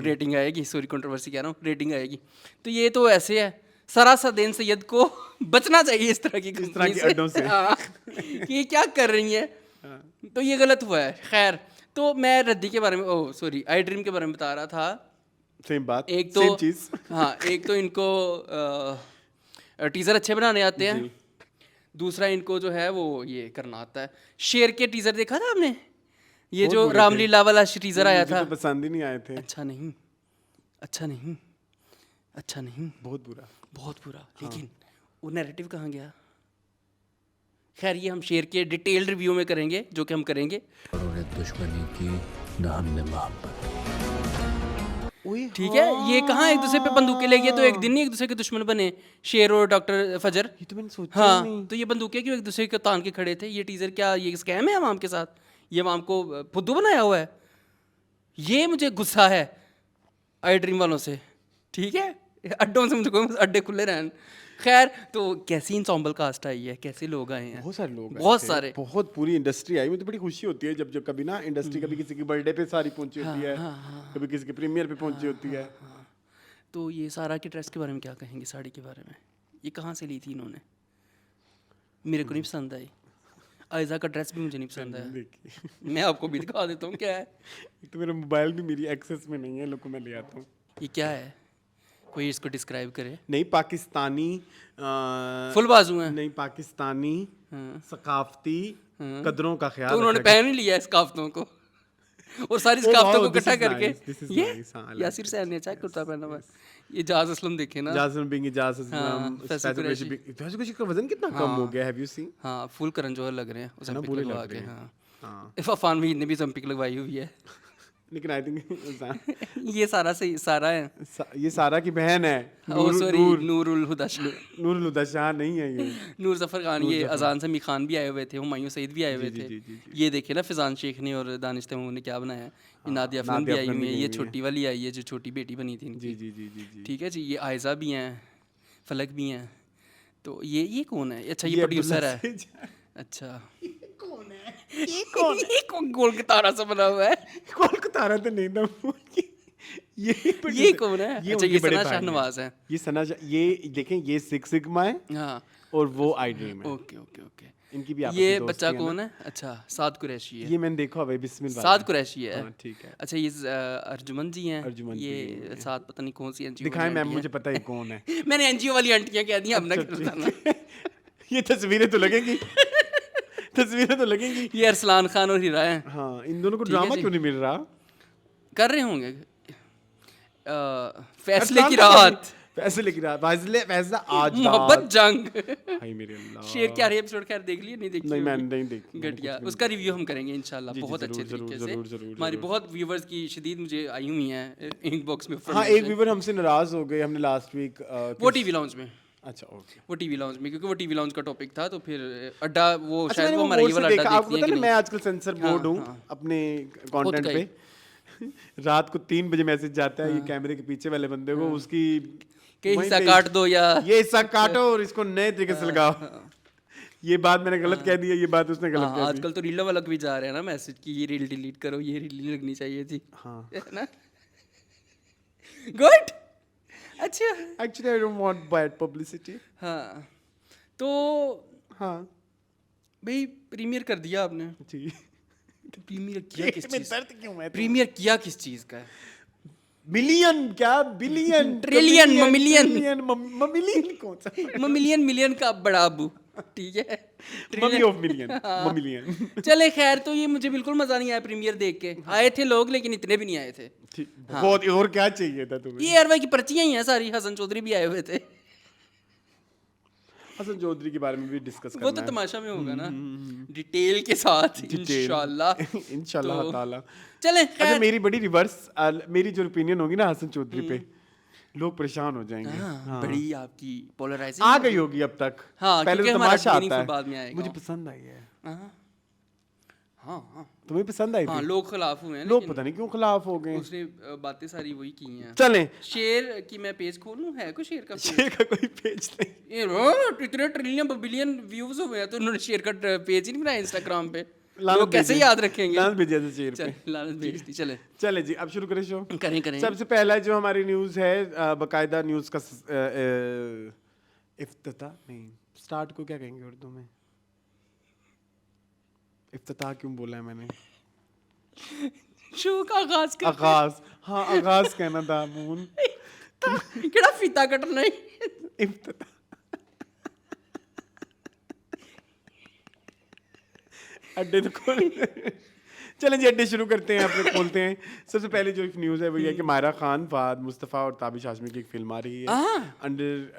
रेटिंग आएगी, सॉरी कंट्रोवर्सी कह रहा हूँ, रेटिंग आएगी। तो ये तो ऐसे है, सारा सादेन सैयद को बचना चाहिए इस तरह की अड्डों से। ये क्या कर रही है, तो ये गलत हुआ है। खैर, तो मैं रद्दी के बारे में, ओह सॉरी, आई ड्रीम के बारे में बता रहा था। सेम बात, एक तो सेम चीज। हाँ, एक तो इनको टीजर अच्छे बनाने आते हैं, दूसरा इनको जो है वो ये करना आता है। शेर के टीजर देखा था आपने? ये जो रामलीला वाला टीजर आया था, तो पसंद ही नहीं आए थे। अच्छा नहीं, अच्छा नहीं, अच्छा नहीं, बहुत बुरा, बहुत बुरा। लेकिन वो नैरेटिव कहाँ गया? खैर, ये हम शेर के डिटेल्ड रिव्यू में करेंगे, जो कि हम करेंगे। दुश्मनी की न हमने मोहब्बत, ठीक है, ये कहाँ एक दूसरे पे बंदूकें लेके तो एक दिन नहीं एक दूसरे के दुश्मन बने, शेर और डॉक्टर फजर। ये तो मैंने सोचा हाँ, नहीं। तो ये बंदूकें क्यों एक दूसरे के तान के खड़े थे? ये टीजर क्या ये स्कैम है अवाम के साथ? ये अवाम को फुद्दू बनाया हुआ है? ये मुझे गुस्सा है आई ड्रीम वालों से, ठीक है? अड्डों से मुझे अड्डे खुले रहन। खैर, तो कैसी इंसॉम्बल कास्ट आई है, कैसे लोग आए हैं? बहुत सारे लोग, बहुत सारे, बहुत पूरी इंडस्ट्री आई। मुझे तो बड़ी खुशी होती है जब कभी ना इंडस्ट्री कभी किसी की बर्थडे पे सारी पहुंची होती है, कभी किसी के प्रीमियर पे पहुंची होती है। तो ये सारा के ड्रेस के बारे में क्या कहेंगे? साड़ी के बारे में, ये कहाँ से ली थी इन्होंने? मेरे को नहीं पसंद आई। आयजा का ड्रेस भी मुझे नहीं पसंद आया। मैं आपको भी दिखा देता हूँ क्या है। तो मेरा मोबाइल भी मेरी एक्सेस में नहीं है, लोग को मैं ले आता हूँ। ये क्या है? कोई इसको डिस्क्राइब करे। नहीं पाकिस्तानी फुल बाजू हैं। नहीं पाकिस्तानी सकाफती कदरों का ख्याल तो उन्होंने रखा पहन ही लिया स्काफ्तों को और सारी स्काफ्तों को इकट्ठा करके ये यासिर सैन ने अच्छा कुर्ता पहना हुआ है। ये जाज असलम देखे ना, जाज़म बिंग जाज़ असलम फैसल कुरैशी का वजन कितना कम हो गया, हैव यू सीन? हाँ फुल करण जौहर लग रहे हैं ओलंपिक बुरे लगवा लग के। रहे हैं। हाँ हाँ इरफान वहीद ने भी ओलंपिक लगवाई हुई है। लेकिन आई थिंक ये सारा सही सारा है। ये सारा की बहन है। ओ सॉरी नूरुल हुदा शाह। नूरुल हुदा शाह नहीं है ये। नूर जफर खान, ये अजान समी खान भी आए हुए थे, हुमायूं सईद भी आए हुए थे। ये देखे ना फिजान शेख ने और दानिश तैमूर ने क्या बनाया है। ये नादिया अफरीन भी आई हुई है, ये छोटी वाली आई है जो छोटी बेटी बनी थी इनकी। जी ठीक है जी। ये आयजा भी हैं, फलक भी हैं। तो ये कौन है? अच्छा ये प्रोड्यूसर है। अच्छा ये कौन गोल का तारा सा बना हुआ है? गोल का तारा तो नहीं था ये कौन है? अच्छा ये सना शाहनवाज है। ये सना ये देखें, ये सिक्स सिग्मा है हाँ और वो आई ड्रीम है। Okay okay okay. इनकी भी आपस ये में दोस्ती बच्चा है कौन है? अच्छा साद कुरैशी है। ये मैंने देखा भाई, बिस्मिल्लाह। साद कुरैशी है। हाँ, ठीक है। अच्छा ये अर्जुमन जी हैं। अर्जुमन जी ये साथ पता नहीं कौन सी एनजीओ दिखाएं मैम, मुझे पता है कौन है। मैंने एनजीओ वाली आंटियां कह दी, अब ना करना। ये तस्वीरें तो लगेंगी तस्वीरें तो लगेंगी। ये अरसलान खान और हीरा हैं। हाँ इन दोनों को ड्रामा क्यों नहीं मिल रहा? कर रहे होंगे फैसले की रात, फैसले की रात, फैसला आज मोहब्बत जंग। हाय मेरे अल्लाह। शेर क्या रही एपिसोड खैर देख लिए? नहीं देखी? नहीं मैंने नहीं देखी। घटिया। उसका रिव्यू हम करेंगे इंशाल्लाह बहुत अच्छे तरीके से। हमारी बहुत व्यूवर्स की शदीद मुझे आई हुई हैं इनबॉक्स में। हाँ एक व्यूवर हमसे नाराज हो गए, हमने लास्ट वीक वो टीवी लाउंज में। अच्छा ओके, वो टीवी लाउंज में, क्योंकि वो टीवी लाउंज का टॉपिक था तो फिर अड्डा वो अच्छा, शायद वो हमारा ये वाला अड्डा आपको देखती पता है है मैं आजकल सेंसर बोर्ड हूँ अपने कंटेंट पे। रात को 3 बजे मैसेज जाता है ये कैमरे के पीछे वाले बंदे को, उसकी के हिस्सा काट दो या ये हिस्सा काटो और इसको नए तरीके से लगाओ। ये बात मैंने गलत कह दी है, ये बात उसने गलत कह दी। आजकल तो रीलों वाला भी जा रहे हैं ना मैसेज कि ये रील डिलीट करो, ये रील नहीं लगनी चाहिए थी। हाँ है ना? गुड। अच्छा actually I don't want bad publicity. हाँ तो हाँ भाई प्रीमियर कर दिया आपने जी। तो प्रीमियर किया किस चीज? दर्द क्यों है? प्रीमियर किया किस चीज का है? मिलियन क्या बिलियन ट्रिलियन ममिलियन ममिलियन कौन सा? ममिलियन मिलियन का बड़ा अबू। ठीक है मम्मी ऑफ मिलियन ममिलियन। चले खैर, तो ये मुझे बिल्कुल मजा नहीं आया प्रीमियर देख के। आए थे लोग लेकिन इतने भी नहीं आए थे। बहुत और क्या चाहिए था तुम्हें? ये अरवा की पर्चियां ही हैं सारी। हसन चौधरी भी आए हुए थे। हसन चौधरी के बारे में भी डिस्कस करना वो तो तमाशा में होगा ना डिटेल के साथ इंशाल्लाह इंशाल्लाह ताला। चले अच्छा मेरी बड़ी रिवर्स, मेरी जो ओपिनियन होगी ना हसन चौधरी पे, लोग परेशान हो जाएंगे। हाँ, बड़ी आपकी पोलराइजेशन आ गई होगी अब तक। हाँ, पहले तो तमाशा आता है, बाद में आएगा। मुझे पसंद आई है। हाँ तुम्हें पसंद आई हाँ, थी? लोग खिलाफ हुए हैं, लोग पता नहीं क्यों खिलाफ हो गए। उसने बातें सारी वही की हैं। चलें शेर की मैं पेज खोलूं? है कोई शेर का पेज? शेर का कोई पेज नहीं। ये इतने ट्रिलियन बिलियन व्यूज हुए हैं तो उन्होंने शेर का पेज ही नहीं बनाया इंस्टाग्राम पे। लोग कैसे याद रखेंगे? लानत भेजिए था शेर पे। लानत भेज दी। चले जी अब शुरू करें शो। करें। सबसे पहला जो हमारी न्यूज़ है, बाकायदा न्यूज़ का इफ्तिताह नहीं, स्टार्ट को क्या कहेंगे उर्दू में? इफ्तिताह क्यों बोला है मैंने? शो का आगाज आगाज, हाँ आगाज कहना था मून। केड़ा फीता कटना है? इफ्तिताह। अड्डे तो खोल। चलें जी अड्डे शुरू करते हैं, अपने खोलते हैं। सबसे पहले जो एक न्यूज़ है वो ये है कि मायरा खान, फहद मुस्तफ़ा और ताबिश हाशमी की एक फिल्म आ रही है under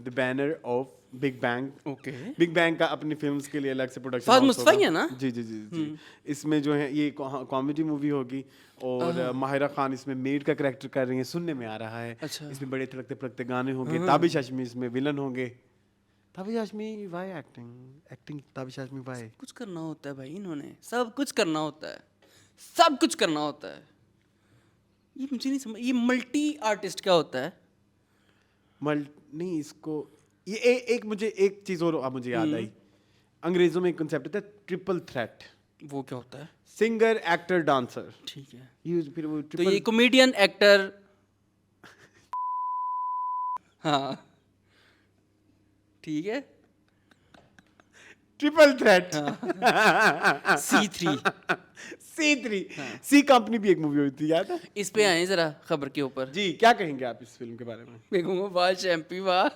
the banner of big bang. Okay. Big bang का अपनी फिल्म्स के लिए अलग से प्रोडक्शन फहद मुस्तफ़ा ही है ना? जी। इसमें जो है ये कॉमेडी मूवी होगी और माहिरा खान इसमें मेड का कैरेक्टर कर रही है, सुनने में आ रहा है। अच्छा। इसमें बड़े तड़कते फड़कते गाने होंगे। ताबिश हाशमी इसमें विलन होंगे। Tabish Hashmi why acting Tabish Hashmi why. कुछ करना होता है भाई, इन्होंने सब कुछ करना होता है, सब कुछ करना होता है। ये मुझे नहीं समझ, ये मल्टी आर्टिस्ट क्या होता है? नहीं इसको ये एक मुझे एक चीज़ और मुझे याद आई। अंग्रेज़ों में एक कंसेप्ट होता है ट्रिपल थ्रेट। वो क्या होता है? Singer, actor, dancer. ठीक है। ये फिर वो तो ये कॉमेडियन, एक्टर, हाँ ठीक है। Triple threat. C3 C3 सी कंपनी भी एक मूवी हुई थी, याद है? इस पे आए जरा खबर के ऊपर। जी, क्या कहेंगे आप इस फिल्म के बारे में? मैं कहूँगा वाह शैम्पी वाह।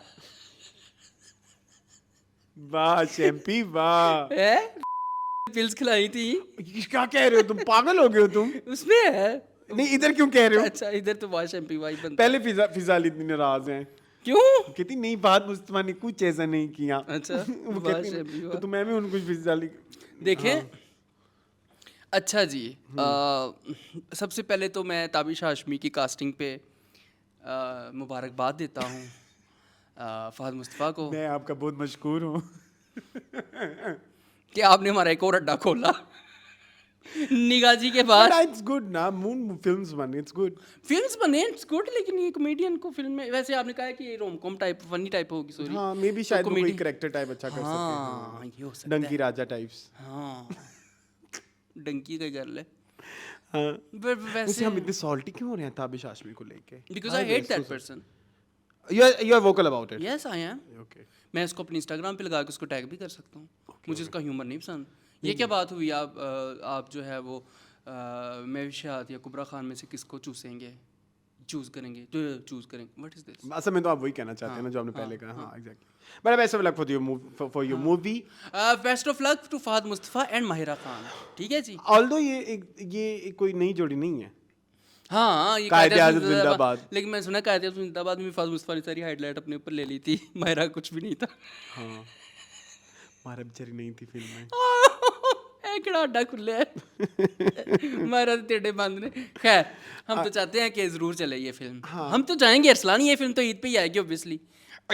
वाह शैम्पी वाह। है पिल्स खिलाई थी। क्या कह रहे हो तुम, पागल हो गए हो तुम? उसमें है। नहीं, इधर क्यों कह रहे हो? अच्छा इधर तो वाह शैम्पी वाह ही बनता। पहले फिजा अली इतनी नाराज हैं। क्यों? कहती नहीं, बात मुस्तफा ने कुछ ऐसा नहीं किया। अच्छा वो वाह कहती शैम्पी वाह। तो मैं भी उनको फिजा अली। देखें अच्छा जी, सबसे पहले तो मैं ताबिश हाशमी की कास्टिंग पे मुबारकबाद देता हूँ फहद मुस्तफ़ा को। मैं आपका बहुत मशहूर हूँ कि आपने हमारा एक और अड्डा खोला निगाजी के बाद। इट्स गुड ना, मून फिल्म्स बने, इट्स गुड। फिल्म्स बने इट्स गुड, लेकिन ये कॉमेडियन को फिल्म में, वैसे आपने कहा है कि ये रोमकॉम टाइप फनी टाइप होगी, सॉरी। हाँ, मे बी शायद वो कोई कैरेक्टर टाइप अच्छा कर सके। हाँ ये हो सकता है। डंकी राजा टाइप्स। हाँ डंकी का गर्ल है। हाँ, But वैसे हम इतने सॉल्टी क्यों हो रहे हैं ताबिश हाशमी को लेके? Because I hate that person. You are vocal about it. Yes I am. Okay. मैं इसको अपने इंस्टाग्राम पे लगा के उसको टैग भी कर सकता हूँ। मुझे उसका ह्यूमर नहीं पसंद। ये क्या बात हुई, आप जो है वो मविशात या कुबरा खान में से किसको चूज करेंगे व्हाट इज दिस? असल में तो आप वही कहना चाहते हैं ना जो आपने पहले कहा। हाँ exactly. But best of luck for your movie. Best of luck to Fahad Mustafa and Mahira Khan. ठीक है जी। ऑल्दो ये कोई नई जोड़ी नहीं है। हाँ ये कायदे आज़म जिंदाबाद। लेकिन मैं सुना कायदे आज़म जिंदाबाद में फहद मुस्तफ़ा ने सारी हाइलाइट अपने ऊपर ले ली थी, माहिरा कुछ भी नहीं था। हाँ, मारा बेचारी नहीं थी फिल्म में। केड़ा अड्डा खुले है मारा टेढ़े बंद ने। खैर हम तो चाहते हैं कि जरूर चले ये फिल्म। हम तो जाएंगे अरसलान, ये फिल्म तो ईद पे ही आएगी ऑब्वियसली,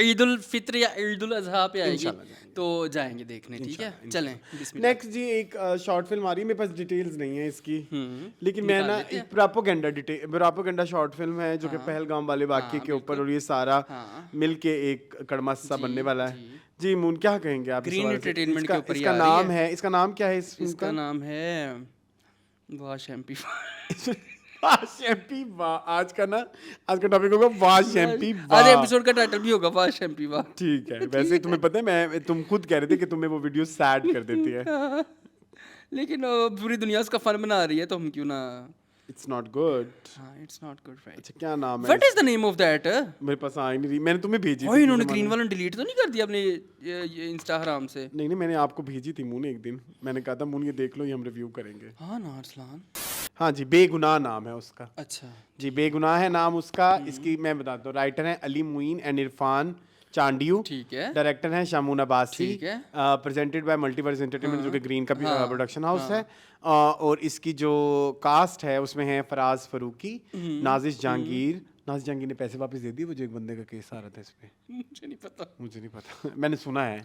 ईद उल फित्र या ईद उल अजहा पे आएगी, तो जाएंगे देखने। ठीक है चलें। नेक्स्ट जी एक शॉर्ट फिल्म आ रही है, मेरे पास डिटेल्स नहीं है इसकी, लेकिन मैं ना एक प्रोपेगेंडा शॉर्ट फिल्म है जो कि पहलगाम वाले वाक़ये के ऊपर, और ये सारा मिलके एक कड़मा सा बनने वाला है। जी मून क्या कहेंगे आप? ग्रीन एंटरटेनमेंट के ऊपर इसका नाम है, इसका नाम क्या है? इसका नाम है वाह शैम्पी वाह शैम्पी वाह। आज का टॉपिक होगा वाह शैम्पी वाह। आज एपिसोड का टाइटल भी होगा वाह शैम्पी वाह। ठीक है। वैसे तुम्हें पता है तुम खुद कह रहे थे कि तुम्हें वो वीडियो सैड कर देती है लेकिन पूरी दुनिया उसका फन बना रही है, तो हम क्यों ना। It's not good. हाँ इट्स नॉट गुड राइट। अच्छा क्या नाम है? What is the name of that? मेरे पास आ ही नहीं रही, मैंने तुम्हें भेजी थी। इन्होंने ग्रीन वाला डिलीट तो नहीं कर दिया अपने ये इंस्टाग्राम से? नहीं मैंने आपको भेजी थी मून एक दिन, मैंने कहा था मून ये देख लो, ये हम रिव्यू करेंगे। हाँ ना अरसलान। हाँ जी, बेगुनाह नाम है उसका। अच्छा जी बेगुनाह है नाम उसका। इसकी मैं बताता हूँ, राइटर हैं अली मुइन एंड इरफान चांडियू। ठीक है। डायरेक्टर हैं शामून अब्बासी। ठीक है। प्रेजेंटेड बाय मल्टीवर्स एंटरटेनमेंट जो कि ग्रीन का भी प्रोडक्शन हाउस है। और इसकी जो कास्ट है उसमें है फराज फरूकी, नाजिश जहांगीर ने पैसे वापस दे दिए, वो जो एक बंदे का केस आ रहा था इस पे। मुझे नहीं पता मैंने सुना है।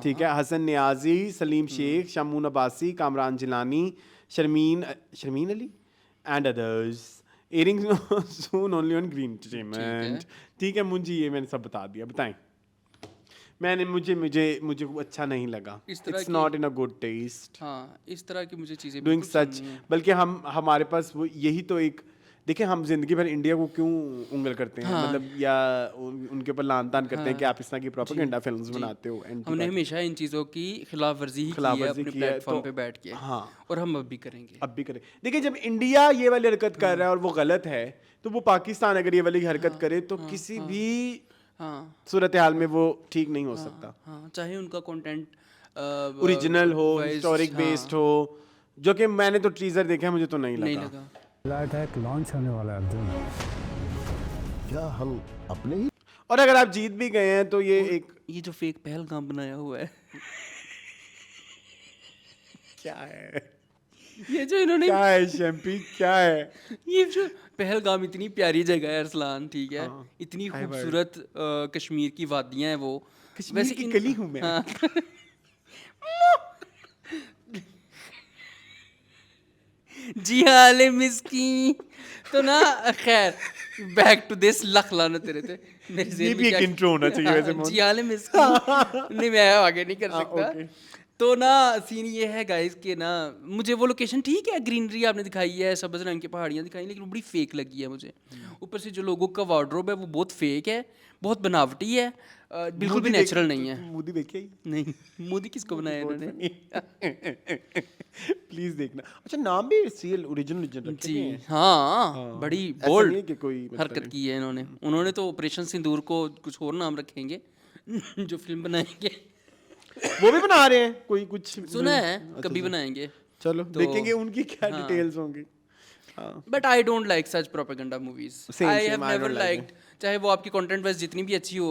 ठीक है। Hasan Niazi, Saleem Sheikh, Shamoon Abbasi, Kamran Jilani, Sharmeen Ali and others. Airing soon only on Green Entertainment. ठीक है मुझे ये मैंने सब बता दिया। बताएं। मुझे अच्छा नहीं लगा। It's not in a good taste. हाँ इस तरह की मुझे चीजें डूइंग सच, बल्कि हमारे पास वो यही तो एक देखिए, हम जिंदगी भर इंडिया को क्यों उंगल करते हैं, मतलब या उनके ऊपर लान तान करते हैं कि आप इस तरह की प्रोपेगेंडा फिल्म्स बनाते हो। हमने हमेशा इन चीज़ों की खिलाफ वर्जी की है अपने प्लेटफॉर्म पे बैठ के। हाँ और हम अब भी करेंगे। देखिए जब इंडिया ये वाली हरकत कर रहा है और वो गलत है, तो वो पाकिस्तान अगर ये वाली हरकत करे तो किसी भी सूरत हाल में वो ठीक नहीं हो सकता। चाहे उनका कंटेंट ओरिजिनल हो, हिस्टोरिक बेस्ड हो, जो कि मैंने तो टीजर देखा, मुझे तो नहीं लगा। अटैक लॉन्च होने वाला है अर्जुन। क्या हम अपने ही? और अगर आप जीत भी गए हैं तो ये जो फेक पहलगाम बनाया हुआ है क्या है? ये जो इन्होंने क्या है शैम्पी, क्या है ये जो पहलगाम? इतनी प्यारी जगह है अरसलान, ठीक है। इतनी खूबसूरत कश्मीर की वादियां हैं वो। वैसे की कली हूँ मैं। जी हाले मिस्की तो ना। खैर बैक टू दिस, लख लाना तेरे थे मेरे ये भी एक इंट्रो होना चाहिए वैसे। जी हाले मिस्की नहीं, मैं आगे नहीं कर सकता। तो ना सीन ये है गाइस कि ना मुझे वो लोकेशन ठीक है, ग्रीनरी आपने दिखाई है, सब्ज रंग की पहाड़ियाँ दिखाई, लेकिन वो बड़ी फेक लगी है मुझे। ऊपर से जो लोगों का वार्डरोब है वो बहुत फेक है, बहुत बनावटी है, बिल्कुल भी नेचुरल नहीं है। मोदी देखे ही नहीं, मोदी किसको बनाया इन्होंने? प्लीज देखना। अच्छा, नाम भी रियल ओरिजिनल रखे जी हैं। हाँ, बड़ी ऐसा नहीं है बोल्ड कि कोई मतलब हरकत की है इन्होंने। उन्होंने तो ऑपरेशन सिंदूर को कुछ और नाम रखेंगे जो फिल्म बनाएंगे। वो भी बना रहे हैं कोई कुछ सुना है अच्छा, कभी बनाएंगे। चलो तो देखेंगे उनकी क्या हाँ। डिटेल्स होंगी। But I don't like such propaganda movies. Same, I same, have I never don't like liked, चाहे वो आपकी कंटेंट वाइज जितनी भी अच्छी हो।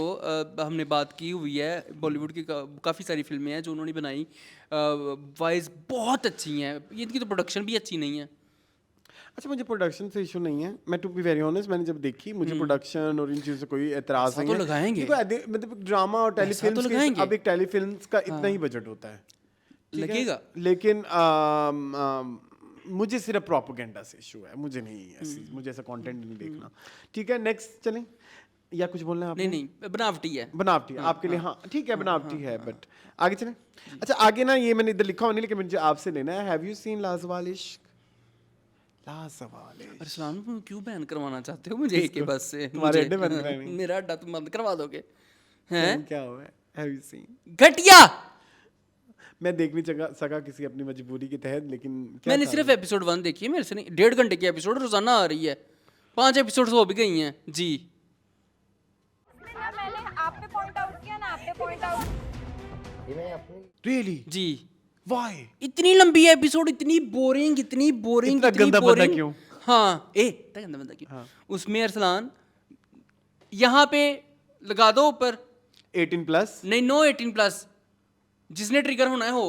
हमने बात की हुई है बॉलीवुड की काफ़ी सारी फिल्में हैं जो उन्होंने बनाई, वाइज बहुत अच्छी हैं, इनकी तो प्रोडक्शन भी अच्छी नहीं है। अच्छा, मुझे प्रोडक्शन से इशू नहीं है। मैं टू बी वेरी ऑनेस्ट, मैंने जब देखी मुझे प्रोडक्शन और इन चीज़ों से कोई एतराज़ पैसा नहीं तो है। लगाएंगे। देखो, मतलब ड्रामा और पैसा तो टेलीफिल्म्स लगाएंगे। अब एक टेलीफिल्म्स का इतना ही बजट होता है, ठीक है? लगेगा। लेकिन मुझे सिर्फ प्रोपेगेंडा से इशू है, मुझे नहीं ऐसी, मुझे ऐसा कंटेंट नहीं देखना। ठीक है, नेक्स्ट चलें या कुछ बोलना है आपने? नहीं नहीं, बनावटी है। बनावटी आपके लिए, हाँ ठीक है, बनावटी है, बट आगे चलें। अच्छा, आगे ना ये मैंने इधर लिखा हुआ नहीं, लेकिन मुझे आपसे लेना है। हैव यू सीन लाजवाब इश्क? लाजवाब इश्क। अरसलान तुम क्यों बैन करवाना चाहते हो मुझे एक बस से? तुम्हारे मुझे- अड्डे बंद कराने? मेरा अड्डा तुम बंद करवा दोगे हैं? क्या हुआ है? Have you seen? घटिया। मैं देख नहीं सका किसी अपनी मजबूरी के तहत, लेकिन क्या मैंने था? सिर्फ एपिसोड 1 देखी है, मेरे से नहीं। 1.5 घंटे की एपिसोड रोजाना आ रही है, 5 एपिसोड हो भी गई हैं जी। ना मैंने आप पे पॉइंट आउट किया ना आपने पॉइंट आउट। रियली? जी, व्हाई? इतनी लंबी एपिसोड, इतनी बोरिंग, इतनी बोरिंग, इतना इतनी गंदा बंदा बोरिंग। क्यों? हाँ, इतना गंदा बंदा क्यों? उसमें अरसलान यहाँ पे लगा दो ऊपर 18+? नहीं, नो 18+। जिसने ट्रिगर होना है हो,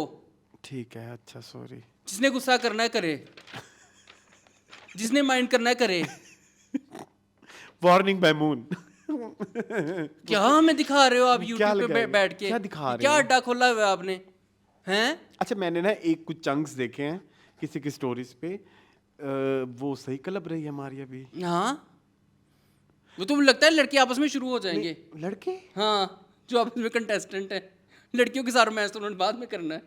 ठीक है, अच्छा सॉरी। जिसने गुस्सा करना है करे, जिसने माइंड करना है करे। Warning by Moon. क्या हमें दिखा रहे हो आप क्या यूट्यूब पे लगाए? बैठ के? क्या दिखा रहे क्या हो? अड्डा खोला हुआ है आपने हैं? अच्छा, मैंने ना एक कुछ चंक्स देखे हैं किसी की स्टोरीज पे, वो सही कलब रही है हमारी अभी। हाँ, वो तो लगता है लड़के आपस में शुरू हो जाएंगे। लड़के? हाँ, जो आपस में कंटेस्टेंट है, लड़कियों के साथ मैच तो उन्होंने बाद में करना है।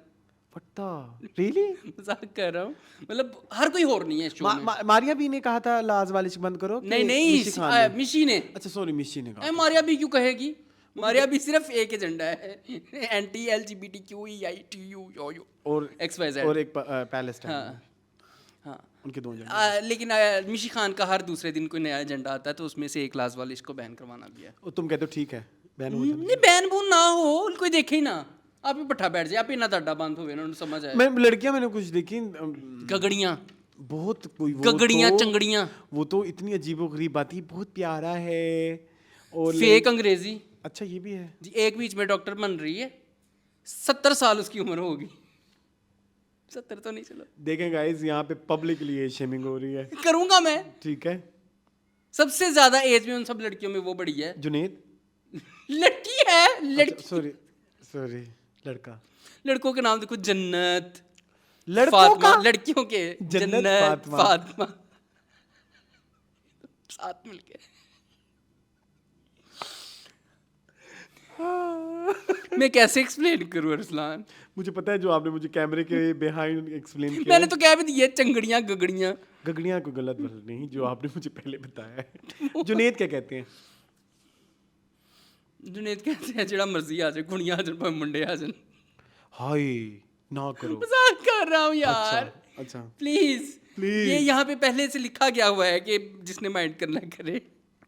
पट्टा? रियली? मजाक कर रहा हूँ, मतलब हर कोई और नहीं है इस शो में। मारिया भी ने कहा था लाज वालिश बंद करो कि नहीं मिशी खान ने? नहीं, मिशी ने। अच्छा सॉरी, मिशी ने कहा। मारिया भी क्यों कहेगी? मारिया भी सिर्फ एक एजेंडा है, एंटी LGBTQEITU और XYZ। और एक पैलेस्टाइन। हाँ हाँ, उनके दो एजेंडे। लेकिन मिशी खान का हर दूसरे दिन कोई नया एजेंडा आता है, तो उसमें से एक लाज वाले इसको बैन करवाना भी है। तुम कहते हो ठीक है, बैन हो जाए। नहीं, बैन बून ना हो, कोई देखे ही ना, आप ही पट्ठा बैठ जाए, आप इना अड्डा बंद हो गए ना, समझ आए। मैं लड़कियां मैंने कुछ देखी, गगड़ियाँ, बहुत कोई वो गगड़ियाँ, तो- चंगड़ियाँ, वो तो इतनी अजीबोगरीब बात ही, बहुत प्यारा है और फेक अंग्रेजी। अच्छा ये भी है जी, एक बीच में डॉक्टर बन रही है, 70 साल उसकी उम्र होगी। 70 तो नहीं, चलो देखें गाइस, यहाँ पे पब्लिकली ये शेमिंग हो रही है। करूंगा मैं। ठीक है, सबसे ज्यादा एज में उन सब लड़कियों में वो बड़ी है। जुनेद? लड़की है, लड़की। सॉरी सॉरी, लड़का। लड़कों के नाम देखो, जन्नत, लड़कों फातिमा, का? लड़कियों के जन्नत, फातिमा। फातिमा, साथ मिलके। मैं कैसे एक्सप्लेन करूं अरसलान? मुझे पता है जो आपने मुझे कैमरे के बिहाइंड एक्सप्लेन किया। मैंने तो क्या भी दिया, चंगड़ियां गगड़ियां। गगड़ियाँ को गलत वर्ड नहीं, जो आपने मुझे पहले बताया है। जुनेद क्या कहते हैं? जुनेद कहते हैं जेड़ा मर्जी आ जाए, कुड़ियां आ जाए, मुंडे आ जाए। हाय ना करो। मजाक कर रहा हूँ यार, अच्छा प्लीज। ये यहाँ पे पहले से लिखा गया हुआ है कि जिसने माइंड करना करे।